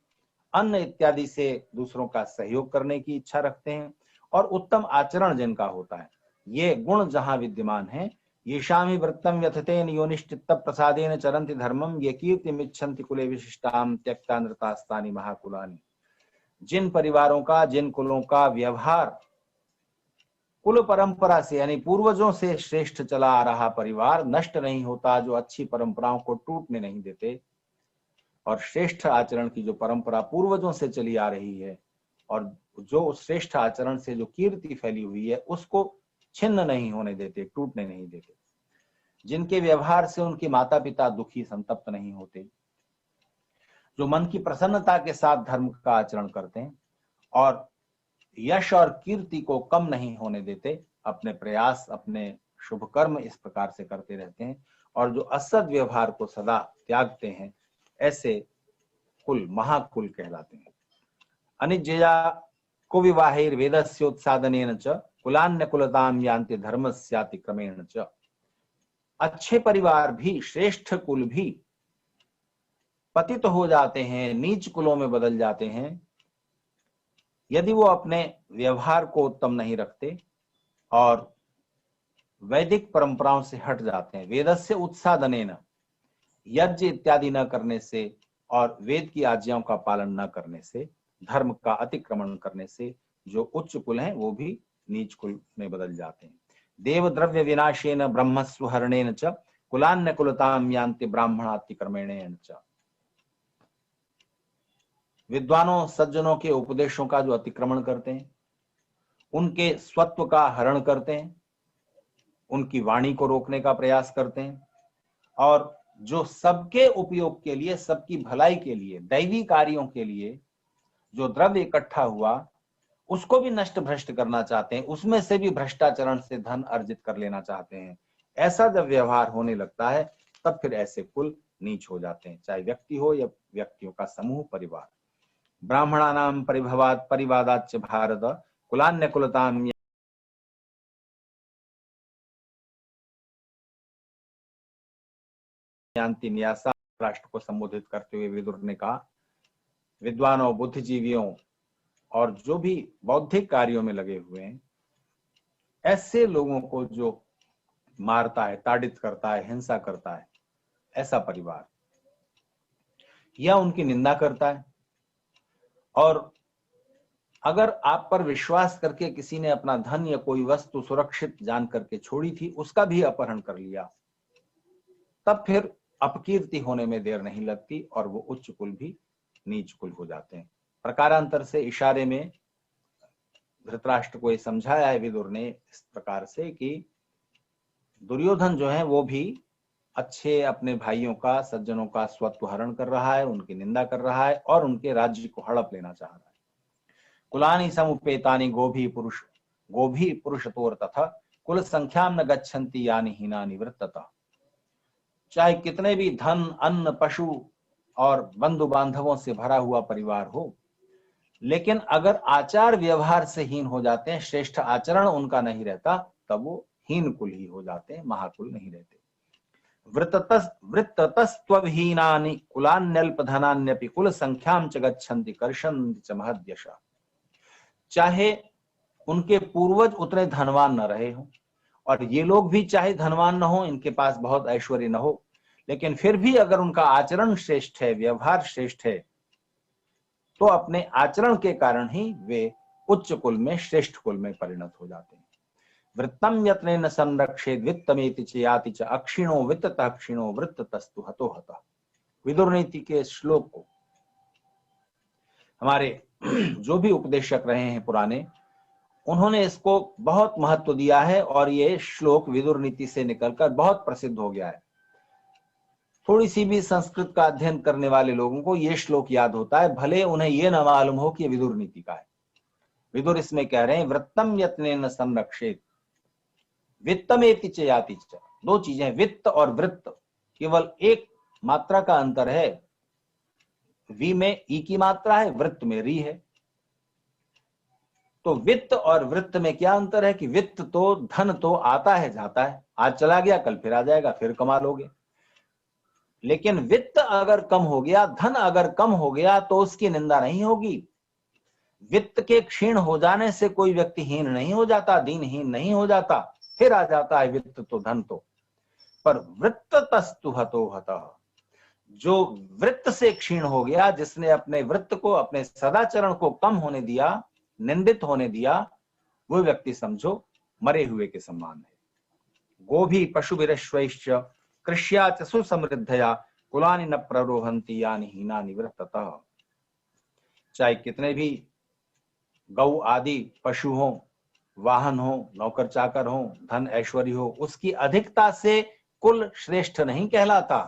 अन्न इत्यादि से दूसरों का सहयोग करने की इच्छा रखते हैं और उत्तम आचरण जिनका होता है, ये गुण जहां विद्यमान है, येषां हि वृत्तं व्यथतेन योनिश्चित्त प्रसादेन चरन्ति धर्मं ये कीर्तिमिच्छन्ति कुले विशिष्टां त्यक्ता नृतास्तानि महाकुलानि। जिन परिवारों का, जिन कुलों का व्यवहार कुल परंपरा से, यानी पूर्वजों से श्रेष्ठ चला आ रहा परिवार नष्ट नहीं होता, जो अच्छी परंपराओं को टूटने नहीं देते और श्रेष्ठ आचरण की जो परंपरा पूर्वजों से चली आ रही है और जो श्रेष्ठ आचरण से जो कीर्ति फैली हुई है उसको छिन्न नहीं होने देते, टूटने नहीं देते, जिनके व्यवहार से उनके माता पिता दुखी, संतप्त नहीं होते, जो मन की प्रसन्नता के साथ धर्म का आचरण करते हैं और यश और कीर्ति को कम नहीं होने देते, अपने प्रयास, अपने शुभ कर्म इस प्रकार से करते रहते हैं और जो असद व्यवहार को सदा त्यागते हैं, ऐसे कुल महाकुल कहलाते हैं। अनिज्जया कुविवाहैर्वेदस्योत्सादनेन च कुलान्य कुलताम यान्ति धर्मस्याति क्रमेण च। अच्छे परिवार भी, श्रेष्ठ कुल भी पतित हो जाते हैं, नीच कुलों में बदल जाते हैं यदि वो अपने व्यवहार को उत्तम नहीं रखते और वैदिक परंपराओं से हट जाते हैं। वेदस्य उत्सादनेन, यज्ञ इत्यादि न करने से और वेद की आज्ञाओं का पालन न करने से, धर्म का अतिक्रमण करने से जो उच्च कुल हैं वो भी नीच कुल में बदल जाते हैं। देव द्रव्य विनाशेन ब्रह्मस्व हरणेन च कुलान्य कुलताम यान्ति ब्राह्मणातिक्रमणेन च। विद्वानों सज्जनों के उपदेशों का जो अतिक्रमण करते हैं, उनके स्वत्व का हरण करते हैं, उनकी वाणी को रोकने का प्रयास करते हैं, और जो सबके उपयोग के लिए, सबकी भलाई के लिए, दैवी कार्यों के लिए जो द्रव्य इकट्ठा हुआ उसको भी नष्ट भ्रष्ट करना चाहते हैं, उसमें से भी भ्रष्टाचरण से धन अर्जित कर लेना चाहते हैं। ऐसा जब व्यवहार होने लगता है तब फिर ऐसे कुल नीच हो जाते हैं, चाहे व्यक्ति हो या व्यक्तियों का समूह, परिवार। ब्राह्मणानाम परिभवात परिवादाच्च भारत कुलान्य कुलताम यान्ति न्यासा। राष्ट्र को संबोधित करते हुए विदुर ने कहा, विद्वानों, बुद्धिजीवियों और जो भी बौद्धिक कार्यों में लगे हुए हैं, ऐसे लोगों को जो मारता है, ताड़ित करता है, हिंसा करता है, ऐसा परिवार, या उनकी निंदा करता है, और अगर आप पर विश्वास करके किसी ने अपना धन या कोई वस्तु सुरक्षित जान करके छोड़ी थी, उसका भी अपहरण कर लिया, तब फिर अपकीर्ति होने में देर नहीं लगती और वो उच्च कुल भी नीच कुल हो जाते हैं। प्रकारांतर से इशारे में धृतराष्ट्र को ये समझाया है विदुर ने इस प्रकार से कि दुर्योधन जो है वो भी अच्छे अपने भाइयों का, सज्जनों का स्वत्व हरण कर रहा है, उनकी निंदा कर रहा है और उनके राज्य को हड़प लेना चाह रहा है। कुलानि समुपेतानि गोभी पुरुषतोर तथा कुल संख्याम न गच्छन्ति यानि हीनानि वृत्ततः। चाहे कितने भी धन, अन्न, पशु और बंधु बांधवों से भरा हुआ परिवार हो, लेकिन अगर आचार व्यवहार से हीन हो जाते हैं, श्रेष्ठ आचरण उनका नहीं रहता, तब वो हीन कुल ही हो जाते हैं, महाकुल नहीं रहते। वृत्ततस्त्वहीनानि कुलान्यल्पधनान्यपि कुल संख्याम च गच्छन्ति कर्षन्ति च महद्यशः। चाहे उनके पूर्वज उतने धनवान न रहे हो और ये लोग भी चाहे धनवान न हो, इनके पास बहुत ऐश्वर्य न हो, लेकिन फिर भी अगर उनका आचरण श्रेष्ठ है, व्यवहार श्रेष्ठ है, तो अपने आचरण के कारण ही वे उच्च कुल में, श्रेष्ठ कुल में परिणत हो जाते हैं। वृत्तम यत्नेन संरक्षेत वित्तमेति च याति च अक्षिणो वित्ततः क्षीणो वृत्ततस्तु हतो हतः। विदुर नीति के श्लोक को हमारे जो भी उपदेशक रहे हैं पुराने, उन्होंने इसको बहुत महत्व दिया है और ये श्लोक विदुर नीति से निकलकर बहुत प्रसिद्ध हो गया है। थोड़ी सी भी संस्कृत का अध्ययन करने वाले लोगों को ये श्लोक याद होता है, भले उन्हें ये न मालूम हो कि विदुर नीति का है। विदुर इसमें कह रहे हैं वृत्तम यत्नेन संरक्षेत वित्तमेति च याति च। दो चीजें, वित्त और वृत्त, केवल एक मात्रा का अंतर है। वी में ई की मात्रा है, वृत्त में री है। तो वित्त और वृत्त में क्या अंतर है कि वित्त तो, धन तो आता है जाता है, आज चला गया कल फिर आ जाएगा, फिर कमा लोगे। लेकिन वित्त अगर कम हो गया, धन अगर कम हो गया तो उसकी निंदा नहीं होगी। वित्त के क्षीण हो जाने से कोई व्यक्ति हीन नहीं हो जाता, दीनहीन नहीं हो जाता, फिर आ जाता है वित्त तो, धन तो। पर वृत्ततस्तु हतो हतः, जो वृत्त से क्षीण हो गया, जिसने अपने वृत्त को, अपने सदाचरण को कम होने दिया, निंदित होने दिया, वो व्यक्ति समझो मरे हुए के समान है। गोभी पशुभिरश्वैश्च कृष्या च सुसमृद्धया कुलानि न प्ररोहन्ति यानि हीनानि वृत्ततः। चाहे कितने भी गौ आदि पशु हो, वाहन हो, नौकर चाकर हो, धन ऐश्वर्य हो, उसकी अधिकता से कुल श्रेष्ठ नहीं कहलाता।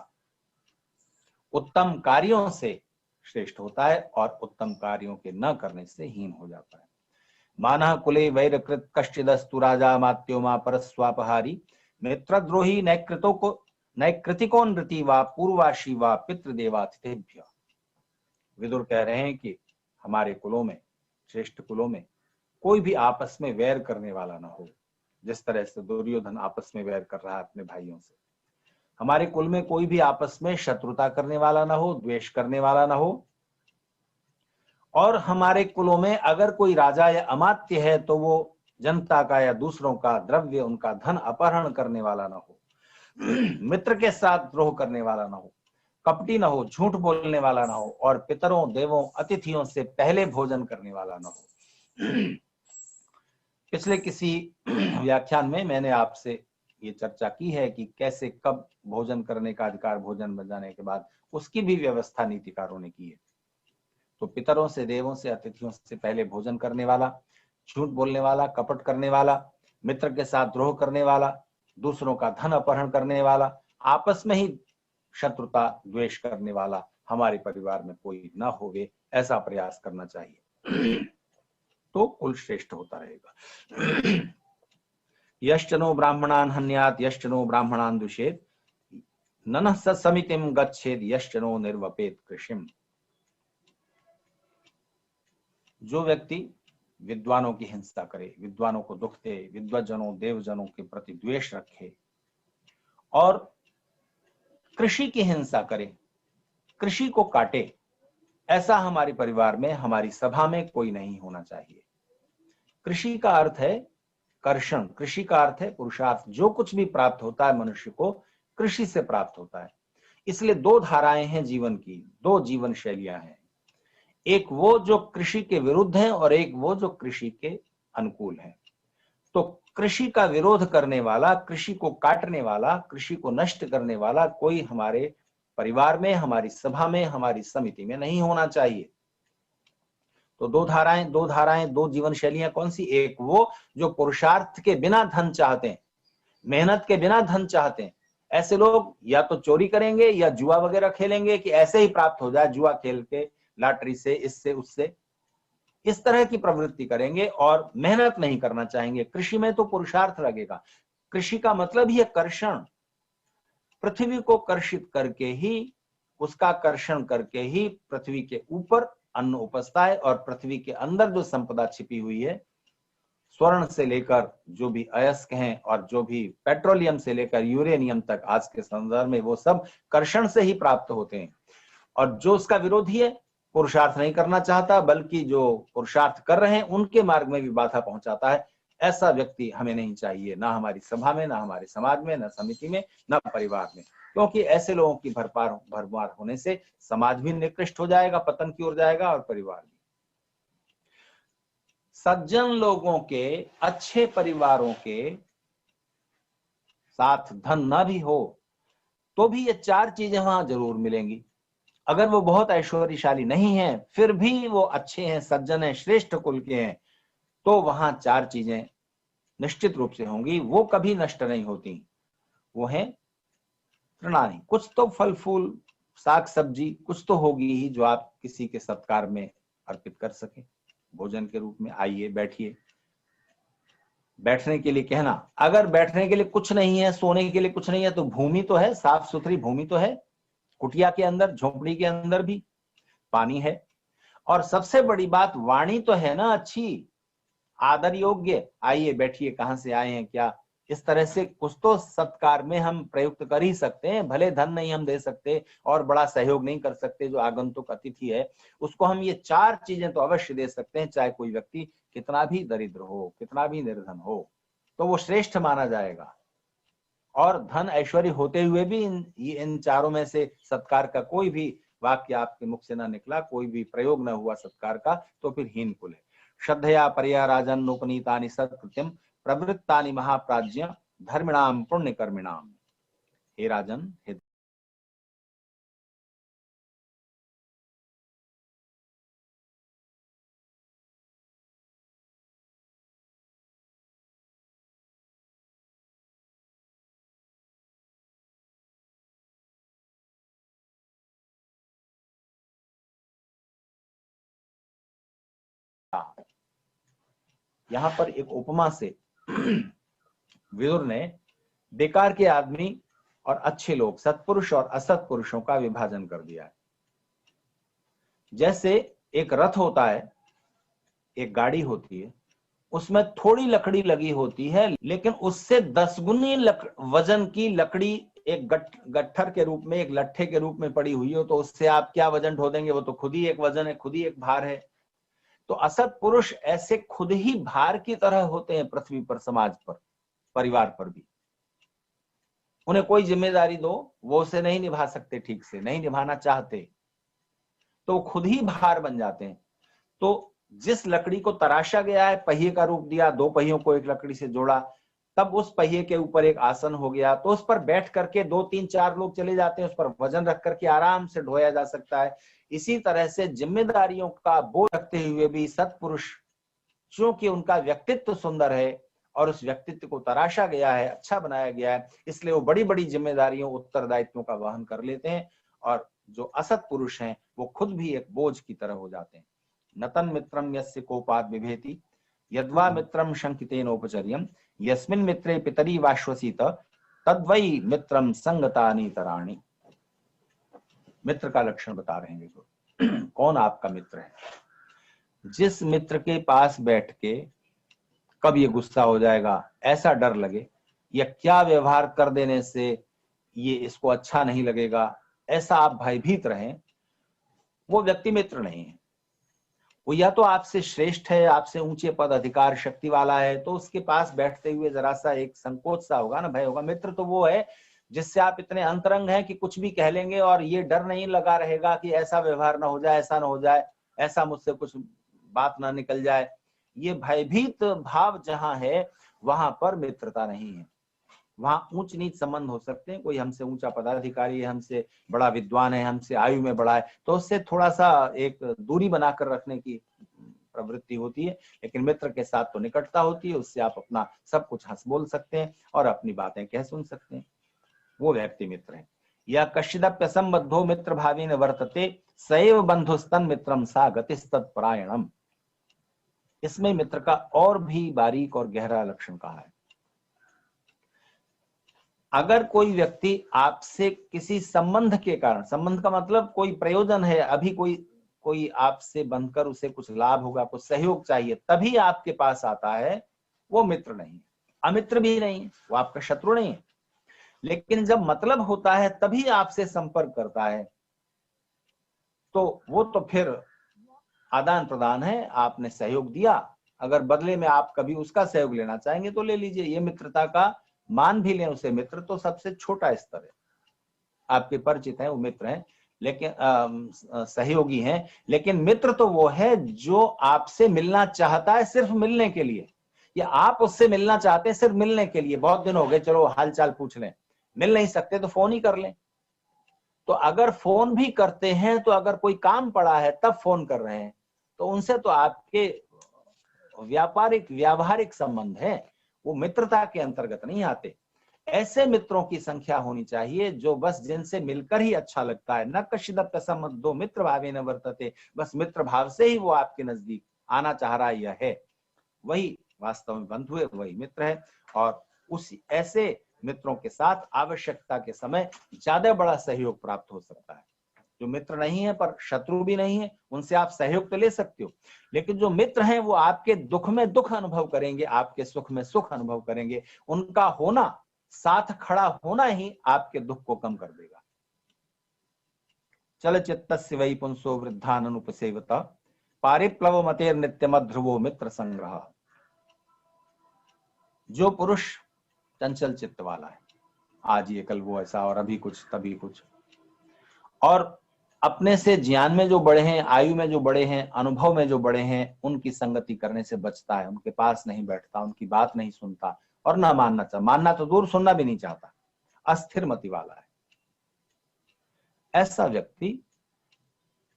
उत्तम कार्यों से श्रेष्ठ होता है और उत्तम कार्यों के न करने से हीन हो जाता है। मानः कुले वैरकृत कश्चिदस्तु राजा मात्यो मा परस्वापहारी मित्रद्रोही नैकृतिको नृति वा पूर्वाशी वा पितृदेवातिथेभ्य। विदुर कह रहे हैं कि हमारे कुलों में, श्रेष्ठ कुलों में कोई भी आपस में वैर करने वाला ना हो, जिस तरह से दुर्योधन आपस में वैर कर रहा है अपने भाइयों से। हमारे कुल में कोई भी आपस में शत्रुता करने वाला ना हो, द्वेष करने वाला ना हो। और हमारे कुलों में अगर कोई राजा या अमात्य है तो वो जनता का या दूसरों का द्रव्य, उनका धन अपहरण करने वाला न हो, मित्र के साथ द्रोह करने वाला न हो, कपटी न हो, झूठ बोलने वाला न हो, और पितरों, देवों, अतिथियों से पहले भोजन करने वाला न हो। पिछले किसी व्याख्यान में मैंने आपसे ये चर्चा की है कि कैसे कब भोजन करने का अधिकार, भोजन बन जाने के बाद, उसकी भी व्यवस्था नीतिकारों ने की है। तो पितरों से, देवों से, अतिथियों से पहले भोजन करने वाला, झूठ बोलने वाला, कपट करने वाला, मित्र के साथ द्रोह करने वाला, दूसरों का धन अपहरण करने वाला, आपस में ही शत्रुता, द्वेष करने वाला हमारे परिवार में कोई ना होवे, ऐसा प्रयास करना चाहिए, तो कुल श्रेष्ठ होता रहेगा। यश्चनो ब्राह्मणान हन्यात, यश्चनो ब्राह्मणान दुषेत, ननः समितिम गच्छेद, यश्चनो निर्वपेत कृषिम। जो व्यक्ति विद्वानों की हिंसा करे, विद्वानों को दुख दे, विद्वजनों, देवजनों के प्रति द्वेष रखे और कृषि की हिंसा करे, कृषि को काटे, ऐसा हमारे परिवार में, हमारी सभा में कोई नहीं होना चाहिए। कृषि का अर्थ है कर्षण, कृषि का अर्थ है पुरुषार्थ। जो कुछ भी प्राप्त होता है मनुष्य को, कृषि से प्राप्त होता है। इसलिए दो धाराएं हैं जीवन की, दो जीवन शैलियां हैं, एक वो जो कृषि के विरुद्ध है और एक वो जो कृषि के अनुकूल है। तो कृषि का विरोध करने वाला, कृषि को काटने वाला, कृषि को नष्ट करने वाला कोई हमारे परिवार में, हमारी सभा में, हमारी समिति में नहीं होना चाहिए। तो दो धाराएं, दो जीवन शैलियां कौन सी? एक वो जो पुरुषार्थ के बिना धन चाहते हैं, मेहनत के बिना धन चाहते हैं। ऐसे लोग या तो चोरी करेंगे या जुआ वगैरह खेलेंगे कि ऐसे ही प्राप्त हो जाए, जुआ खेल के, लॉटरी से, इससे उससे, इस तरह की प्रवृत्ति करेंगे और मेहनत नहीं करना चाहेंगे। कृषि में तो पुरुषार्थ लगेगा। कृषि का मतलब ही है कर्षण, पृथ्वी को कर्षित करके ही, उसका कर्षण करके ही पृथ्वी के ऊपर अन्न उपजता है और पृथ्वी के अंदर जो संपदा छिपी हुई है, स्वर्ण से लेकर जो भी अयस्क हैं और जो भी पेट्रोलियम से लेकर यूरेनियम तक आज के संदर्भ में, वो सब कर्षण से ही प्राप्त होते हैं। और जो उसका विरोधी है, पुरुषार्थ नहीं करना चाहता, बल्कि जो पुरुषार्थ कर रहे हैं उनके मार्ग में भी बाधा पहुंचाता है, ऐसा व्यक्ति हमें नहीं चाहिए, ना हमारी सभा में, ना हमारे समाज में, ना समिति में, ना परिवार में। क्योंकि ऐसे लोगों की भरमार होने से समाज भी निकृष्ट हो जाएगा, पतन की ओर जाएगा, और परिवार भी। सज्जन लोगों के, अच्छे परिवारों के साथ धन ना भी हो तो भी ये चार चीजें वहां जरूर मिलेंगी। अगर वो बहुत ऐश्वर्यशाली नहीं है, फिर भी वो अच्छे हैं, सज्जन हैं, श्रेष्ठ कुल के हैं, तो वहां चार चीजें निश्चित रूप से होंगी, वो कभी नष्ट नहीं होती। वो है तृणानि, कुछ तो फल फूल, साग सब्जी कुछ तो होगी ही जो आप किसी के सत्कार में अर्पित कर सके, भोजन के रूप में। आइए बैठिए, बैठने के लिए कहना, अगर बैठने के लिए कुछ नहीं है, सोने के लिए कुछ नहीं है, तो भूमि तो है, साफ सुथरी भूमि तो है, कुटिया के अंदर, झोपड़ी के अंदर भी पानी है। और सबसे बड़ी बात, वाणी तो है ना अच्छी, आदर योग्य। आइए बैठिए, कहां से आए हैं, क्या, इस तरह से कुछ तो सत्कार में हम प्रयुक्त कर ही सकते हैं। भले धन नहीं हम दे सकते और बड़ा सहयोग नहीं कर सकते, जो आगंतुक अतिथि है उसको हम ये चार चीजें तो अवश्य दे सकते हैं, चाहे कोई व्यक्ति कितना भी दरिद्र हो, कितना भी निर्धन हो, तो वो श्रेष्ठ माना जाएगा। और धन ऐश्वर्य होते हुए भी इन चारों में से सत्कार का कोई भी वाक्य आपके मुख से ना निकला, कोई भी प्रयोग न हुआ सत्कार का, तो फिर हीन कुल है। श्रद्धया परया राजन उपनीतानि सत्कृत्यम प्रवृत्तानि महाप्राज्य धर्मिणाम पुण्य कर्मिणाम। हे राजन, हे यहाँ पर एक उपमा से विदुर ने बेकार के आदमी और अच्छे लोग, सत्पुरुष और असत्पुरुषों का विभाजन कर दिया है। जैसे एक रथ होता है, एक गाड़ी होती है, उसमें थोड़ी लकड़ी लगी होती है, लेकिन उससे 10 गुनी वजन की लकड़ी एक गट्ठर के रूप में, एक लट्ठे के रूप में पड़ी हुई हो, तो उससे आप क्या वजन ढो देंगे? वो तो खुद ही एक वजन है, खुद ही एक भार है। तो असत पुरुष ऐसे खुद ही भार की तरह होते हैं पृथ्वी पर, समाज पर, परिवार पर भी। उन्हें कोई जिम्मेदारी दो, वो उसे नहीं निभा सकते, ठीक से नहीं निभाना चाहते, तो वो खुद ही भार बन जाते हैं। तो जिस लकड़ी को तराशा गया है, पहिए का रूप दिया, दो पहियों को एक लकड़ी से जोड़ा, तब उस पहिए के ऊपर एक आसन हो गया, तो उस पर बैठ करके 2 3 4 लोग चले जाते हैं, उस पर वजन रख करके आराम से ढोया जा सकता है। इसी तरह से जिम्मेदारियों का बोझ रखते हुए भी सत्पुरुष, क्योंकि उनका व्यक्तित्व सुंदर है और उस व्यक्तित्व को तराशा गया है, अच्छा बनाया गया है, इसलिए वो बड़ी बड़ी जिम्मेदारियों, उत्तरदायित्वों का वहन कर लेते हैं। और जो असत पुरुष हैं वो खुद भी एक बोझ की तरह हो जाते हैं। नतन मित्रम यस्य कोपाद विभेति, यद्वा मित्रम शंकितेनोपचर्यम, यस्मिन् मित्रे पितरी वाश्वसीत, तद्वै मित्रम संगतानि तराणि। मित्र का लक्षण बता रहे हैं देखो। कौन आपका मित्र है? जिस मित्र के पास बैठ के कब ये गुस्सा हो जाएगा ऐसा डर लगे, या क्या व्यवहार कर देने से ये इसको अच्छा नहीं लगेगा ऐसा आप भयभीत रहें, वो व्यक्ति मित्र नहीं है। वो या तो आपसे श्रेष्ठ है, आपसे ऊंचे पद अधिकार शक्ति वाला है, तो उसके पास बैठते हुए जरा सा एक संकोच सा होगा ना, भय होगा। मित्र तो वो है जिससे आप इतने अंतरंग हैं कि कुछ भी कह लेंगे और ये डर नहीं लगा रहेगा कि ऐसा व्यवहार ना हो जाए, ऐसा ना हो जाए, ऐसा मुझसे कुछ बात ना निकल जाए। ये भयभीत भाव जहां है वहां पर मित्रता नहीं है। वहां ऊंच नीच संबंध हो सकते हैं, कोई हमसे ऊंचा पदाधिकारी है, हमसे बड़ा विद्वान है, हमसे आयु में बड़ा है, तो उससे थोड़ा सा एक दूरी बनाकर रखने की प्रवृत्ति होती है। लेकिन मित्र के साथ तो निकटता होती है, उससे आप अपना सब कुछ हंस बोल सकते हैं और अपनी बातें कह सुन सकते हैं। वो व्यक्ति मित्र है। या कश्चिदप्यसंबद्धो मित्र भावेन वर्तते, सैव बंधुस्तन मित्रम सा गतिस्तत्परायणम। इसमें मित्र का और भी बारीक और गहरा लक्षण कहा है। अगर कोई व्यक्ति आपसे किसी संबंध के कारण, संबंध का मतलब कोई प्रयोजन है, अभी कोई आपसे बंधकर उसे कुछ लाभ होगा, कुछ सहयोग चाहिए, तभी आपके पास आता है, वो मित्र नहीं है। अमित्र भी नहीं है, वो आपका शत्रु नहीं है। लेकिन जब मतलब होता है तभी आपसे संपर्क करता है, तो वो तो फिर आदान प्रदान है, आपने सहयोग दिया, अगर बदले में आप कभी उसका सहयोग लेना चाहेंगे तो ले लीजिए। ये मित्रता का मान भी लें उसे मित्र, तो सबसे छोटा स्तर है। आपके परिचित हैं, वो मित्र हैं, लेकिन सहयोगी हैं। लेकिन मित्र तो वो है जो आपसे मिलना चाहता है सिर्फ मिलने के लिए, या आप उससे मिलना चाहते हैं सिर्फ मिलने के लिए। बहुत दिन हो गए, चलो हालचाल पूछ लें, मिल नहीं सकते तो फोन ही कर लें। तो अगर फोन भी करते हैं तो अगर कोई काम पड़ा है तब फोन कर रहे हैं, तो उनसे तो आपके व्यावहारिक संबंध है, वो मित्रता के अंतर्गत नहीं आते। ऐसे मित्रों की संख्या होनी चाहिए जो बस जिनसे मिलकर ही अच्छा लगता है। न कश्चिदप्यसंबद्धो मित्र भावेन वर्तते, बस मित्र भाव से ही वो आपके नजदीक आना चाह रहा है, यह है, वही वास्तव में बंधु है, वही मित्र है। और उस ऐसे मित्रों के साथ आवश्यकता के समय ज्यादा बड़ा सहयोग प्राप्त हो सकता है। जो मित्र नहीं है पर शत्रु भी नहीं है, उनसे आप सहयोग तो ले सकते हो, लेकिन जो मित्र हैं वो आपके दुख में दुख अनुभव करेंगे, आपके सुख में सुख अनुभव करेंगे। उनका होना, साथ खड़ा होना ही आपके दुख को कम कर देगा। चलचित्तस्य वै पुंसो वृद्धाननुपसेवत, पारिप्लव मतेर नित्यम ध्रुवो मित्र संग्रह। जो पुरुष चंचल चित्त वाला है, आज ये कल वो ऐसा, और अभी कुछ तभी कुछ, और अपने से ज्ञान में जो बड़े हैं, आयु में जो बड़े हैं, अनुभव में जो बड़े हैं, उनकी संगति करने से बचता है, उनके पास नहीं बैठता, उनकी बात नहीं सुनता, और ना मानना तो दूर, सुनना भी नहीं चाहता, अस्थिर मति वाला है। ऐसा व्यक्ति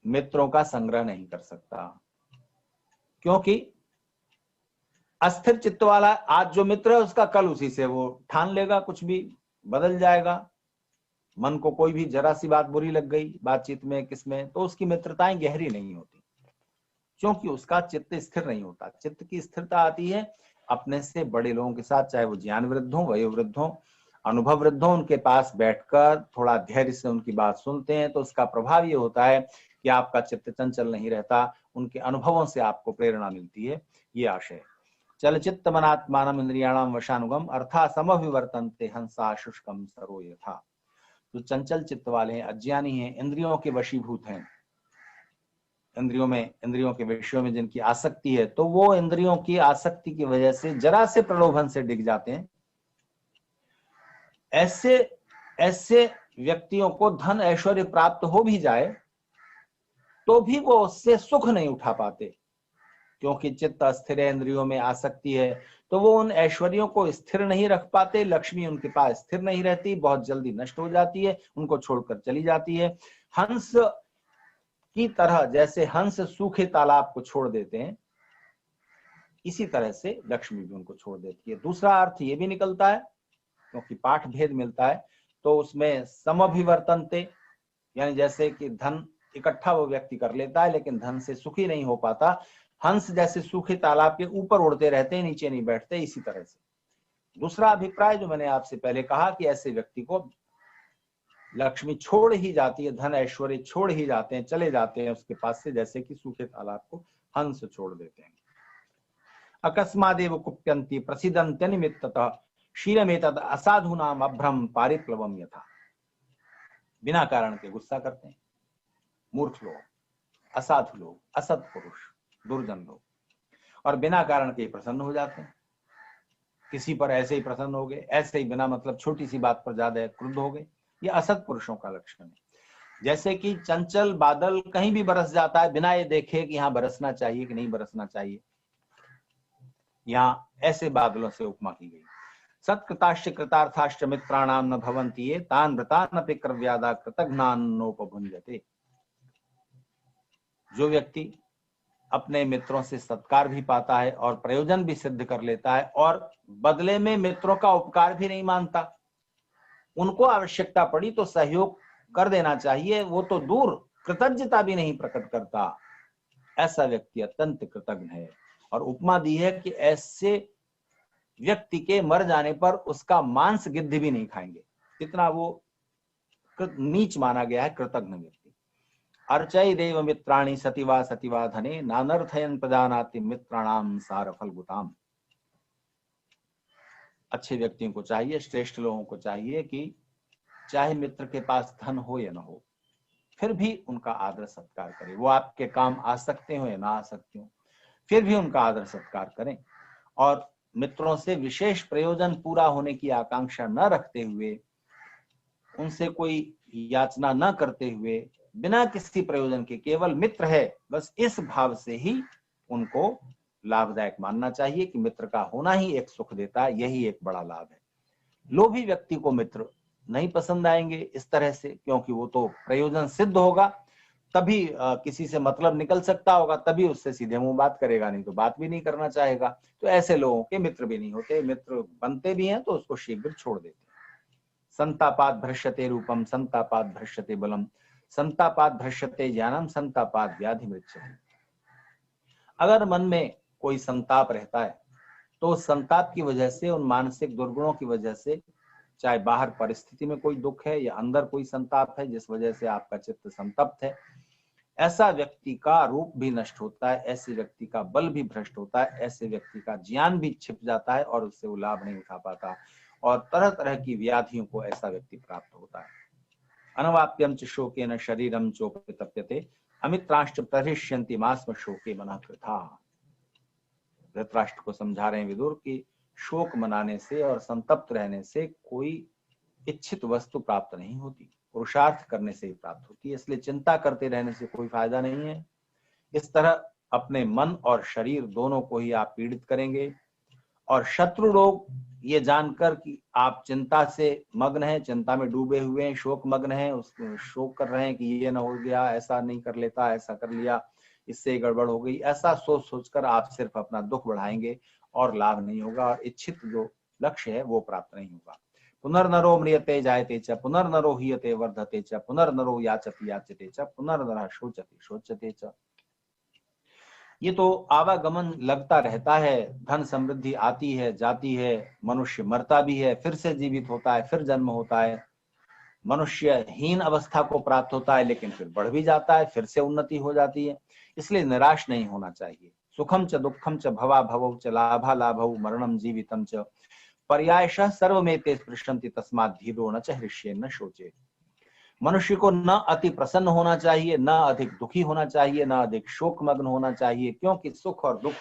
मित्रों का संग्रह नहीं कर सकता, क्योंकि अस्थिर चित्त वाला, आज जो मित्र है उसका कल उसी से वो ठान लेगा, कुछ भी बदल जाएगा। मन को कोई भी जरा सी बात बुरी लग गई बातचीत में, किसमें, तो उसकी मित्रताएं गहरी नहीं होती, क्योंकि उसका चित्त स्थिर नहीं होता। चित्त की स्थिरता आती है अपने से बड़े लोगों के साथ, चाहे वो ज्ञान वृद्ध हो, वयोवृद्ध हो, अनुभव वृद्ध हो, उनके पास बैठकर थोड़ा धैर्य से उनकी बात सुनते हैं, तो उसका प्रभाव ये होता है कि आपका चित्त चंचल नहीं रहता, उनके अनुभवों से आपको प्रेरणा मिलती है। ये आशय। चलचित्त मनात्मानम इंद्रियाणाम वशानुगम अर्था समविवर्तन्ते हंसा शुष्कम सरो यथा। जो चंचल चित्त वाले हैं, अज्ञानी हैं, इंद्रियों के वशीभूत हैं, इंद्रियों के विषयों में जिनकी आसक्ति है, तो वो इंद्रियों की आसक्ति की वजह से जरा से प्रलोभन से डिग जाते हैं। ऐसे व्यक्तियों को धन ऐश्वर्य प्राप्त हो भी जाए तो भी वो उससे सुख नहीं उठा पाते, क्योंकि चित्त अस्थिर है, इंद्रियों में आसक्ति है, तो वो उन ऐश्वर्यों को स्थिर नहीं रख पाते। लक्ष्मी उनके पास स्थिर नहीं रहती, बहुत जल्दी नष्ट हो जाती है, उनको छोड़कर चली जाती है। हंस की तरह, जैसे हंस सूखे तालाब को छोड़ देते हैं, इसी तरह से लक्ष्मी भी उनको छोड़ देती है। दूसरा अर्थ ये भी निकलता है, क्योंकि पाठ भेद मिलता है, तो उसमें समभिवर्तनते, यानी जैसे कि धन इकट्ठा वो व्यक्ति कर लेता है लेकिन धन से सुखी नहीं हो पाता। हंस जैसे सूखे तालाब के ऊपर उड़ते रहते हैं, नीचे नहीं बैठते, इसी तरह से। दूसरा अभिप्राय जो मैंने आपसे पहले कहा कि ऐसे व्यक्ति को लक्ष्मी छोड़ ही जाती है, धन ऐश्वर्य छोड़ ही जाते हैं, चले जाते हैं उसके पास से, जैसे कि सूखे तालाब को हंस छोड़ देते हैं। अकस्मादेव कुप्यन्ति प्रसिदन्त्य निमित्ततः शीलमेतद असाधूनाम अभ्रम पारिप्लवम यथा। बिना कारण के गुस्सा करते हैं मूर्ख लोग, असाधु लोग, असत पुरुष, दुर्जन लोग, और बिना कारण के प्रसन्न हो जाते हैं। किसी पर ऐसे ही प्रसन्न हो गए, ऐसे ही बिना मतलब छोटी सी बात पर ज्यादा क्रुद्ध हो गए, ये असत पुरुषों का लक्षण है। जैसे कि चंचल बादल कहीं भी बरस जाता है बिना ये देखे कि यहाँ बरसना चाहिए कि नहीं बरसना चाहिए, यहाँ ऐसे बादलों से उपमा की गई। सत्कृताश्च कृतार्थाश्च मित्राणाम न भवन्ति ये तान व्रतान अपि क्रव्यादा कृतघ्नानोपभुञ्जते। जो व्यक्ति अपने मित्रों से सत्कार भी पाता है और प्रयोजन भी सिद्ध कर लेता है और बदले में मित्रों का उपकार भी नहीं मानता, उनको आवश्यकता पड़ी तो सहयोग कर देना चाहिए, वो तो दूर कृतज्ञता भी नहीं प्रकट करता, ऐसा व्यक्ति अत्यंत कृतज्ञ है। और उपमा दी है कि ऐसे व्यक्ति के मर जाने पर उसका मांस गिद्ध भी नहीं खाएंगे, इतना वो नीच माना गया है कृतज्ञ व्यक्ति। अर्चैरेव मित्राणि सतिवा धने नानर्थयन् प्रजानाति मित्राणाम सारफल गुताम। अच्छे व्यक्तियों को चाहिए, श्रेष्ठ लोगों को चाहिए कि चाहे मित्र के पास धन हो या ना हो, फिर भी उनका आदर सत्कार करें। वो आपके काम आ सकते हो या ना आ सकते हो, फिर भी उनका आदर सत्कार करें। और मित्रों से विशेष प्रयोजन पूरा होने की आकांक्षा न रखते हुए, उनसे कोई याचना न करते हुए, बिना किसी प्रयोजन के, केवल मित्र है बस इस भाव से ही उनको लाभदायक मानना चाहिए कि मित्र का होना ही एक सुख देता है, यही एक बड़ा लाभ है। लोभी व्यक्ति को मित्र नहीं पसंद आएंगे इस तरह से, क्योंकि वो तो प्रयोजन सिद्ध होगा तभी किसी से मतलब निकल सकता होगा, तभी उससे सीधे मुंह बात करेगा, नहीं तो बात भी नहीं करना चाहेगा। तो ऐसे लोगों के मित्र भी नहीं होते, मित्र बनते भी हैं तो उसको शीघ्र छोड़ देते हैं। संतापात भ्रश्यते रूपम संतापात भ्रश्यते बलम संतापात भ्रश्यते ज्ञानम संतापात व्याधि मृच्छति। अगर मन में कोई संताप रहता है तो संताप की वजह से, उन मानसिक दुर्गुणों की वजह से, चाहे बाहर परिस्थिति में कोई दुख है या अंदर कोई संताप है जिस वजह से आपका चित्त संतप्त है, ऐसा व्यक्ति का रूप भी नष्ट होता है, ऐसे व्यक्ति का बल भी भ्रष्ट होता है, ऐसे व्यक्ति का ज्ञान भी छिप जाता है और उससे वो लाभ नहीं उठा पाता, और तरह तरह की व्याधियों को ऐसा व्यक्ति प्राप्त होता है। अनवाप्यम च शोकेन शरीरम चोपतप्यते अमित्राश्च प्रहिष्यन्ति मास्म शोके मनः कृथा। धृतराष्ट्र को समझा रहे हैं विदुर कि शोक मनाने से और संतप्त रहने से कोई इच्छित वस्तु प्राप्त नहीं होती, पुरुषार्थ करने से ही प्राप्त होती है, इसलिए चिंता करते रहने से कोई फायदा नहीं है। इस तरह अपने मन और शरीर दोनों को ही आप पीड़ित करेंगे। और शत्रु लोग ये जानकर कि आप चिंता से मग्न हैं, चिंता में डूबे हुए हैं, शोक मग्न हैं, उसको शोक कर रहे हैं कि ये ना हो गया, ऐसा नहीं कर लेता, ऐसा कर लिया, इससे गड़बड़ हो गई, ऐसा सोच सोचकर आप सिर्फ अपना दुख बढ़ाएंगे और लाभ नहीं होगा, और इच्छित जो लक्ष्य है वो प्राप्त नहीं होगा। पुनर्नरो म्रियते जायते च पुनर्नरो हीयते वर्धते च पुनर्नरो याचति याचते च पुनर्नरः शोचति शोच्यते च। ये तो आवागमन लगता रहता है, धन समृद्धि आती है जाती है, मनुष्य मरता भी है, फिर से जीवित होता है, फिर जन्म होता है, मनुष्य हीन अवस्था को प्राप्त होता है लेकिन फिर बढ़ भी जाता है, फिर से उन्नति हो जाती है। इसलिए निराश नहीं होना चाहिए। सुखम च दुखम च भवा भवौ च लाभा लाभौ मरणम जीवितम च पर्यायशः सर्वमेते स्पृशन्ति तस्मात् धीरो न च हृष्येन्न शोचे। मनुष्य को न अति प्रसन्न होना चाहिए, न अधिक दुखी होना चाहिए, न अधिक शोकमग्न होना चाहिए, क्योंकि सुख और दुख,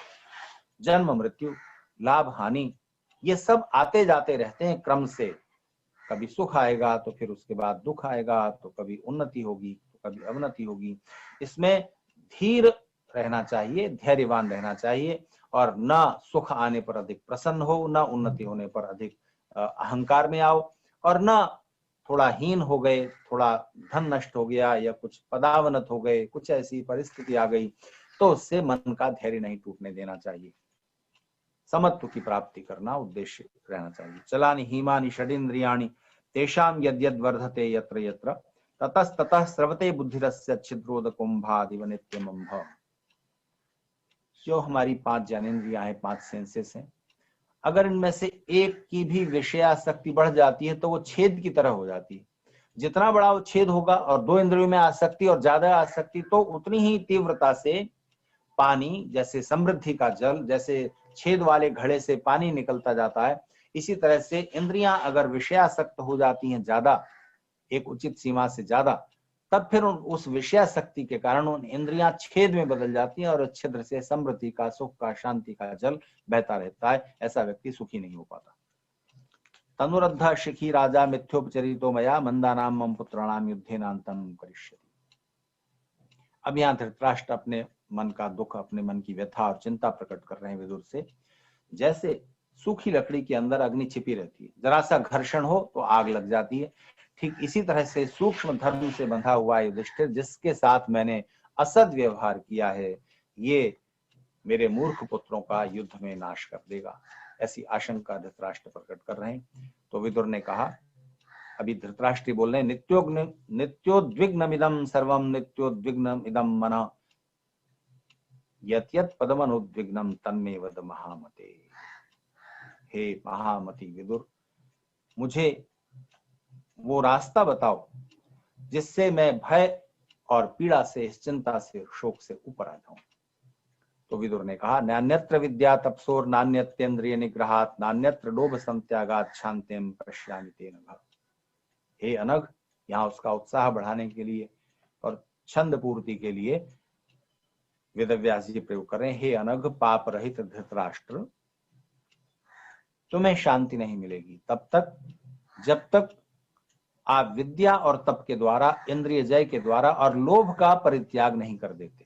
जन्म मृत्यु, लाभ हानि, ये सब आते जाते रहते हैं क्रम से। कभी सुख आएगा तो फिर उसके बाद दुख आएगा, तो कभी उन्नति होगी तो कभी अवनति होगी। इसमें धीर रहना चाहिए, धैर्यवान रहना चाहिए, और न सुख आने पर अधिक प्रसन्न हो, न उन्नति होने पर अधिक अहंकार में आओ, और न थोड़ा हीन हो गए, थोड़ा धन नष्ट हो गया या कुछ पदावनत हो गए, कुछ ऐसी परिस्थिति आ गई तो उससे मन का धैर्य नहीं टूटने देना चाहिए। समत्व की प्राप्ति करना उद्देश्य रहना चाहिए। चलानि हीमानि षडिन्द्रियाणि तेषां यद्यद् वर्धते यत्र यत्र ततस्ततः स्रवते बुद्धिरस्य छिद्रोदकुंभादिव नित्यमंभ। जो हमारी 5 ज्ञानेंद्रियां हैं, 5 सेंसेस हैं, अगर इनमें से एक की भी विषयासक्ति बढ़ जाती है तो वो छेद की तरह हो जाती है। जितना बड़ा वो छेद होगा, और 2 इंद्रियों में आसक्ति और ज्यादा आसक्ति तो उतनी ही तीव्रता से पानी, जैसे समृद्धि का जल, जैसे छेद वाले घड़े से पानी निकलता जाता है, इसी तरह से इंद्रियां अगर विषयासक्त हो जाती हैं ज्यादा, एक उचित सीमा से ज्यादा, तब फिर उस विषयासक्ति के कारण उन इंद्रियां छेद में बदल जाती हैं और छिद्र से समृद्धि का, सुख का, शांति का जल बहता रहता है। ऐसा व्यक्ति सुखी नहीं हो पाता। तनुरद्ध शिखी राजा मिथ्योपचरितो मया मंदानाम मम पुत्राणाम युद्धेनांतम करिष्यति। अब यहाँ धृतराष्ट्र अपने मन का दुख, अपने मन की व्यथा और चिंता प्रकट कर रहे हैं विदुर से। जैसे सूखी लकड़ी के अंदर अग्नि छिपी रहती है, जरा सा घर्षण हो तो आग लग जाती है, ठीक इसी तरह से सूक्ष्म धर्म से बंधा हुआ युधिष्ठिर, जिसके साथ मैंने असद व्यवहार किया है, ये मेरे मूर्ख पुत्रों का युद्ध में नाश कर देगा। ऐसी आशंका धृतराष्ट्र प्रकट कर रहे हैं। तो विदुर ने कहा, अभी धृतराष्ट्र बोल रहे हैं, नित्योद्विग्नमिदं सर्वं नित्योद्विग्नमिदं मनः यत् यत् पदमनुद्विग्नं तन्मे वद महामते। हे महामति विदुर, मुझे वो रास्ता बताओ जिससे मैं भय और पीड़ा से, इस चिंता से, शोक से ऊपर आ जाऊं। तो विदुर ने कहा, नान्यत्र विद्या तपसोर नान्यत्येन्द्रिय निग्रहात् नान्यत्र लोभ संत्यागात् शांतिम पश्यामि तेन भव। हे अनघ, यहाँ उसका उत्साह बढ़ाने के लिए और छंद पूर्ति के लिए वेदव्यास जी प्रयोग कर रहे हैं। हे अनघ पाप रहित धृतराष्ट्र, तुम्हें शांति नहीं मिलेगी तब तक जब तक आप विद्या और तप के द्वारा, इंद्रिय जय के द्वारा और लोभ का परित्याग नहीं कर देते।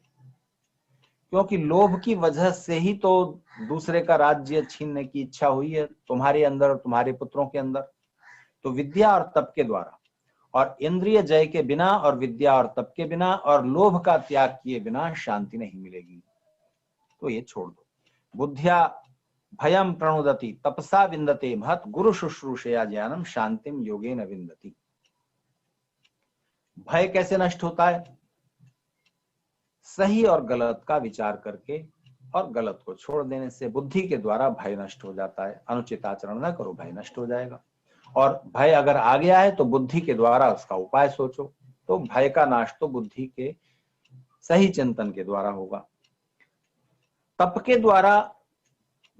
क्योंकि लोभ की वजह से ही तो दूसरे का राज्य छीनने की इच्छा हुई है तुम्हारे अंदर और तुम्हारे पुत्रों के अंदर। तो विद्या और तप के द्वारा और इंद्रिय जय के बिना और विद्या और तप के बिना और लोभ का त्याग किए बिना शांति नहीं मिलेगी। तो ये छोड़ दो। बुद्धिया भयम प्रणुदति तपसा विन्दते महत गुरु शुश्रूषया ज्ञानम शांतिम योगेन विन्दति। भय कैसे नष्ट होता है? सही और गलत का विचार करके और गलत को छोड़ देने से बुद्धि के द्वारा भय नष्ट हो जाता है। अनुचित आचरण न करो, भय नष्ट हो जाएगा। और भय अगर आ गया है तो बुद्धि के द्वारा उसका उपाय सोचो। तो भय का नाश तो बुद्धि के सही चिंतन के द्वारा होगा। तप के द्वारा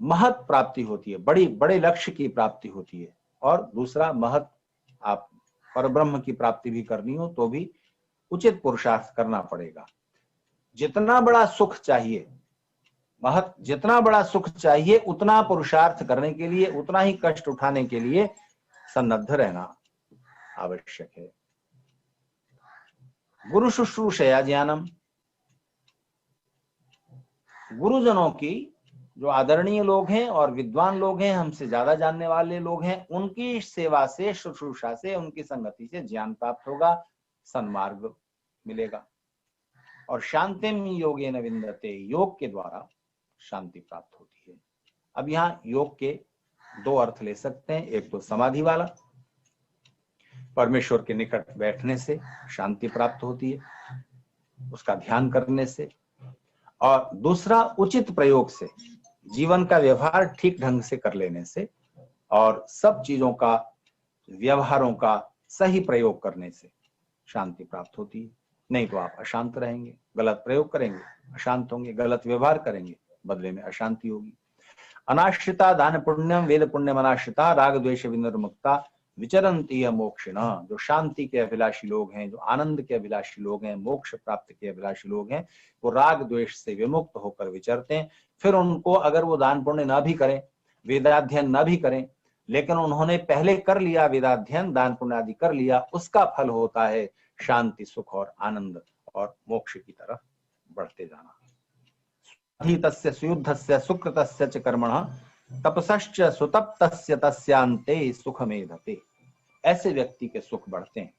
महत प्राप्ति होती है, बड़े लक्ष्य की प्राप्ति होती है। और दूसरा महत, आप परब्रह्म की प्राप्ति भी करनी हो तो भी उचित पुरुषार्थ करना पड़ेगा। जितना बड़ा सुख चाहिए, महत जितना बड़ा सुख चाहिए, उतना पुरुषार्थ करने के लिए, उतना ही कष्ट उठाने के लिए सन्नद्ध रहना आवश्यक है। गुरु शुश्रूषया ज्ञानम, गुरुजनों की, जो आदरणीय लोग हैं और विद्वान लोग हैं, हमसे ज्यादा जानने वाले लोग हैं, उनकी सेवा से, शुश्रूषा से, उनकी संगति से ज्ञान प्राप्त होगा, सन्मार्ग मिलेगा। और शांतिम योगेन विन्दते, योग के द्वारा शांति प्राप्त होती है। अब यहाँ योग के 2 अर्थ ले सकते हैं। एक तो समाधि वाला, परमेश्वर के निकट बैठने से शांति प्राप्त होती है, उसका ध्यान करने से। और दूसरा उचित प्रयोग से, जीवन का व्यवहार ठीक ढंग से कर लेने से और सब चीजों का, व्यवहारों का सही प्रयोग करने से शांति प्राप्त होती है। नहीं तो आप अशांत रहेंगे, गलत प्रयोग करेंगे, अशांत होंगे, गलत व्यवहार करेंगे, बदले में अशांति होगी। अनाश्रिता दान पुण्यम वेद पुण्यम अनाश्रिता राग द्वेष विनिर्मुक्ता विचरन्ति मोक्षिणः, जो शांति के अभिलाषी लोग हैं, जो आनंद के अभिलाषी लोग हैं, मोक्ष प्राप्त के अभिलाषी लोग हैं, वो राग द्वेष से विमुक्त होकर विचरते हैं। फिर उनको अगर वो दान पुण्य न भी करें, वेदाध्ययन न भी करें, लेकिन उन्होंने पहले कर लिया वेदाध्ययन, दान पुण्य आदि कर लिया, उसका फल होता है शांति, सुख और आनंद और मोक्ष की तरफ बढ़ते जाना। अधीतस्य सुयुद्धस्य सुकृतस्य च कर्मणः तपसश्च सुतप्तस्य तस्यांते सुखमेधते। ऐसे व्यक्ति के सुख बढ़ते हैं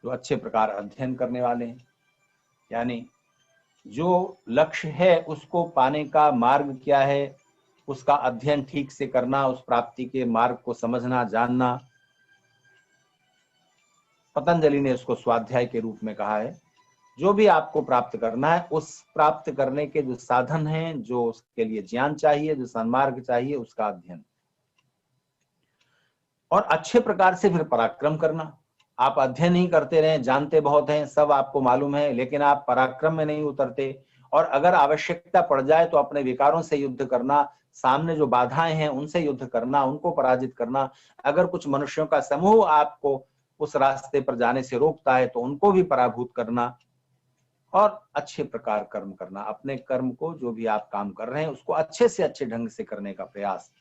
जो अच्छे प्रकार अध्ययन करने वाले हैं, यानी जो लक्ष्य है उसको पाने का मार्ग क्या है, उसका अध्ययन ठीक से करना, उस प्राप्ति के मार्ग को समझना, जानना। पतंजलि ने उसको स्वाध्याय के रूप में कहा है। जो भी आपको प्राप्त करना है, उस प्राप्त करने के जो साधन हैं, जो उसके लिए ज्ञान चाहिए, जो सन्मार्ग चाहिए, उसका अध्ययन और अच्छे प्रकार से फिर पराक्रम करना। आप अध्ययन ही करते रहें, जानते बहुत हैं, सब आपको मालूम है, लेकिन आप पराक्रम में नहीं उतरते। और अगर आवश्यकता पड़ जाए तो अपने विकारों से युद्ध करना, सामने जो बाधाएं हैं उनसे युद्ध करना, उनको पराजित करना। अगर कुछ मनुष्यों का समूह आपको उस रास्ते पर जाने से रोकता है तो उनको भी पराभूत करना और अच्छे प्रकार कर्म करना। अपने कर्म को, जो भी आप काम कर रहे हैं, उसको अच्छे से अच्छे ढंग से करने का प्रयास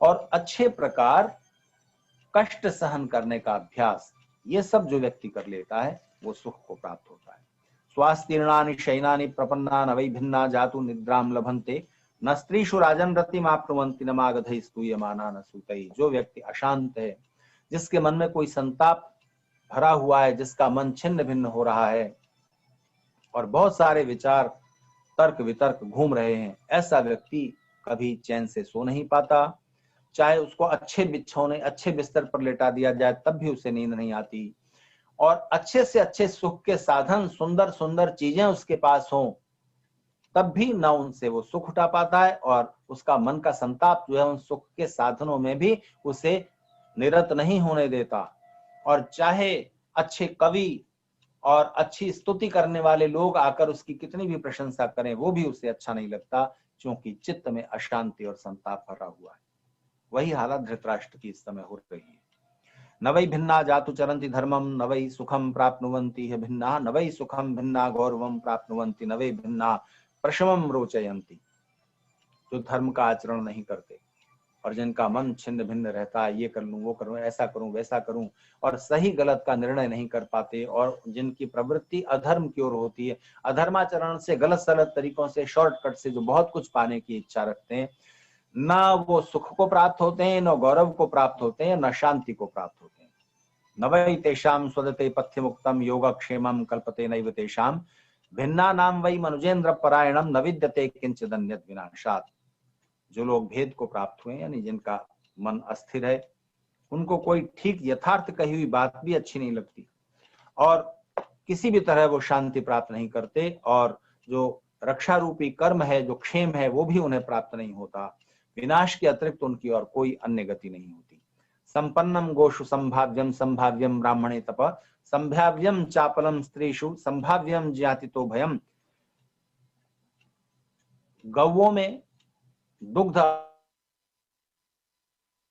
और अच्छे प्रकार कष्ट सहन करने का अभ्यास, ये सब जो व्यक्ति कर लेता है वो सुख को प्राप्त होता है। स्वास्तीर्णानि शयनानि प्रपन्ना न वै भिन्ना जातु निद्राम लभन्ते न स्त्रीषु राजन रतिम आप्नुवन्ति न मागधै स्तूयमाना न सूतै। जो व्यक्ति अशांत है, जिसके मन में कोई संताप भरा हुआ है, जिसका मन छिन्न भिन्न हो रहा है और बहुत सारे विचार तर्क वितर्क घूम रहे हैं, ऐसा व्यक्ति कभी चैन से सो नहीं पाता। चाहे उसको अच्छे बिछौने, अच्छे बिस्तर पर लेटा दिया जाए तब भी उसे नींद नहीं आती। और अच्छे से अच्छे सुख के साधन, सुंदर सुंदर चीजें उसके पास हों, तब भी न उनसे वो सुख उठा पाता है और उसका मन का संताप जो है उन सुख के साधनों में भी उसे निरत नहीं होने देता। और चाहे अच्छे कवि और अच्छी स्तुति करने वाले लोग आकर उसकी कितनी भी प्रशंसा करें, वो भी उसे अच्छा नहीं लगता, क्योंकि चित्त में अशांति और संताप भरा हुआ है। वही हालत धृतराष्ट्र की इस समय हो रही है। न वै भिन्ना जातु चरन्ति धर्मम न वै सुखम प्राप्नुवन्ति ह्य भिन्ना न वै सुखम भिन्ना गौरवम प्राप्नुवन्ति न वै भिन्ना प्रशमम रोचयन्ति। जो धर्म का आचरण नहीं करते और जिनका मन छिन्न भिन्न रहता है, ये कर लूं, वो करूं, ऐसा करूं, वैसा करूं, और सही गलत का निर्णय नहीं कर पाते, और जिनकी प्रवृत्ति अधर्म की ओर होती है, अधर्माचरण से, गलत सलत तरीकों से, शॉर्टकट से जो बहुत कुछ पाने की इच्छा रखते हैं, ना वो सुख को प्राप्त होते हैं, न गौरव को प्राप्त होते हैं, न शांति को प्राप्त होते हैं। न वै तेषां स्वदते पथ्यमुक्तम योगक्षेमं कल्पते नैव तेषां भिन्नानां वै मनुजेन्द्र परायणम न विद्यते किंचिदन्यत् विनाशात्। जो लोग भेद को प्राप्त हुए, यानी जिनका मन अस्थिर है, उनको कोई ठीक यथार्थ कही हुई बात भी अच्छी नहीं लगती और किसी भी तरह वो शांति प्राप्त नहीं करते, और जो रक्षा रूपी कर्म है, जो क्षेम है, वो भी उन्हें प्राप्त नहीं होता। विनाश के अतिरिक्त उनकी और कोई अन्य गति नहीं होती। संपन्नम गोषु संभाव्यम संभाव्यम ब्राह्मणे तप संभाव्यम चापलम स्त्रीषु संभाव्यम ज्ञातितो भयम। गौओं में दुग्ध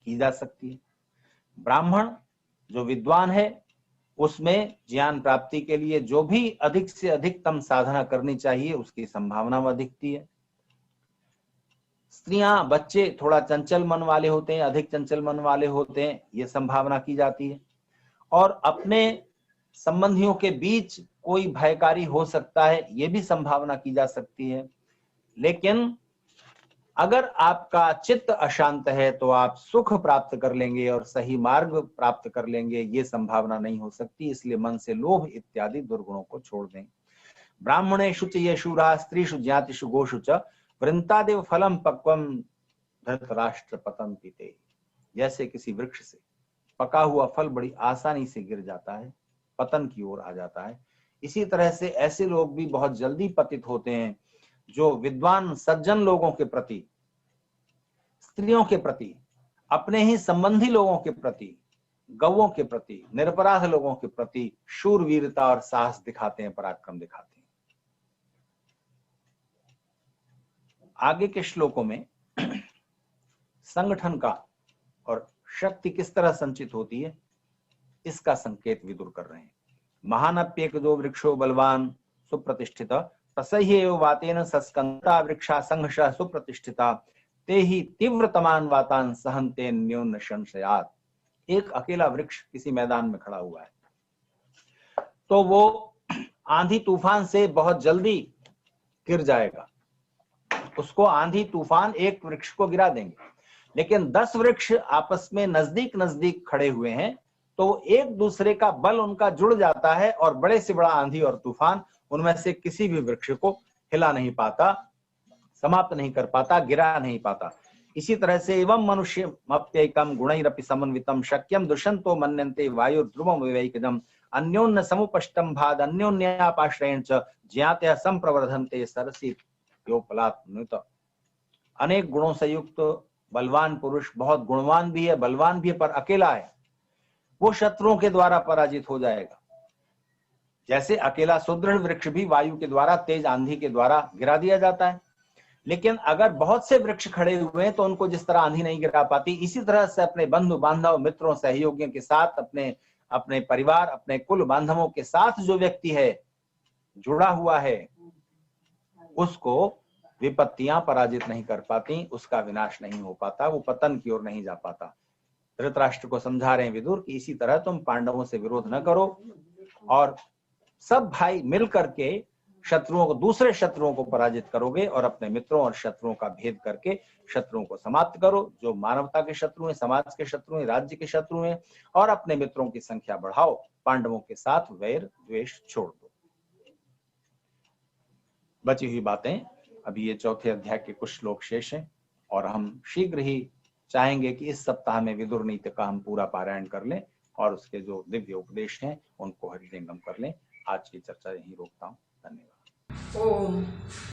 की जा सकती है, ब्राह्मण जो विद्वान है उसमें ज्ञान प्राप्ति के लिए जो भी अधिक से अधिकतम साधना करनी चाहिए उसकी संभावना वह दिखती है। स्त्रियां, बच्चे थोड़ा चंचल मन वाले होते हैं, अधिक चंचल मन वाले होते हैं, ये संभावना की जाती है। और अपने संबंधियों के बीच कोई भयकारी हो सकता है, ये भी संभावना की जा सकती है। लेकिन अगर आपका चित्त अशांत है तो आप सुख प्राप्त कर लेंगे और सही मार्ग प्राप्त कर लेंगे, ये संभावना नहीं हो सकती। इसलिए मन से लोभ इत्यादि दुर्गुणों को छोड़ दें। ब्राह्मणेषु च ये शूरा स्त्रीषु ज्ञातिषु गोषु च वृंतादेव फलम पक्वम धृतराष्ट्र पतन्ति ते। जैसे किसी वृक्ष से पका हुआ फल बड़ी आसानी से गिर जाता है, पतन की ओर आ जाता है, इसी तरह से ऐसे लोग भी बहुत जल्दी पतित होते हैं जो विद्वान सज्जन लोगों के प्रति, स्त्रियों के प्रति, अपने ही संबंधी लोगों के प्रति, गौओं के प्रति, निरपराध लोगों के प्रति शूरवीरता और साहस दिखाते हैं, पराक्रम दिखाते हैं। आगे के श्लोकों में संगठन का और शक्ति किस तरह संचित होती है, इसका संकेत विदुर कर रहे हैं। महानप्येक जो वृक्षो बलवान सुप्रतिष्ठित तसह्येव वातेन सस्कंता वृक्षा संघर्ष सुप्रतिष्ठिता ते ही तीव्रतमान वातान सहन्ते न्यून संशयात। एक अकेला वृक्ष किसी मैदान में खड़ा हुआ है तो वो आंधी तूफान से बहुत जल्दी गिर जाएगा, उसको आंधी तूफान एक वृक्ष को गिरा देंगे। लेकिन 10 वृक्ष आपस में नजदीक नजदीक खड़े हुए हैं तो एक दूसरे का बल उनका जुड़ जाता है और बड़े से बड़ा आंधी और तूफान उनमें से किसी भी वृक्ष को हिला नहीं पाता, समाप्त नहीं कर पाता, गिरा नहीं पाता। इसी तरह से एवं मनुष्य मप्यैकम गुणैरपि समन्वितम शक्यम दुष्यंतो मन्यन्ते वायु ध्रुवम विवेकजम अन्योन्य समुपष्टम भाद अन्योन्यापाश्रयेण च ज्ञात्या संप्रवर्धन्ते सरसी योपलात्मनुत। अनेक गुणों से युक्त बलवान पुरुष, बहुत गुणवान भी है, बलवान भी है, पर अकेला है, वो शत्रुओं के द्वारा पराजित हो जाएगा। जैसे अकेला सुदृढ़ वृक्ष भी वायु के द्वारा, तेज आंधी के द्वारा गिरा दिया जाता है। लेकिन अगर बहुत से वृक्ष खड़े हुए हैं तो उनको जिस तरह आंधी नहीं गिरा पाती, इसी तरह से अपने बंधु बांधव मित्रों सहयोगियों के साथ, अपने परिवार, अपने कुल बांधवों के साथ जो व्यक्ति है जुड़ा हुआ है, उसको विपत्तियां पराजित नहीं कर पाती, उसका विनाश नहीं हो पाता, वो पतन की ओर नहीं जा पाता। धृतराष्ट्र को समझा रहे हैं विदुर कि इसी तरह तुम पांडवों से विरोध न करो और सब भाई मिल करके शत्रुओं को, दूसरे शत्रुओं को पराजित करोगे और अपने मित्रों और शत्रुओं का भेद करके शत्रुओं को समाप्त करो। जो मानवता के शत्रु हैं, समाज के शत्रु हैं, राज्य के शत्रु हैं, और अपने मित्रों की संख्या बढ़ाओ, पांडवों के साथ वैर द्वेष छोड़ दो। बची हुई बातें अभी ये चौथे अध्याय के कुछ श्लोक शेष हैं और हम शीघ्र ही चाहेंगे कि इस सप्ताह में विदुर नीति का हम पूरा पारायण कर लें और उसके जो दिव्य उपदेश हैं उनको हृदयंगम कर लें। आज की चर्चा यहीं रोकता हूं। धन्यवाद। ओम।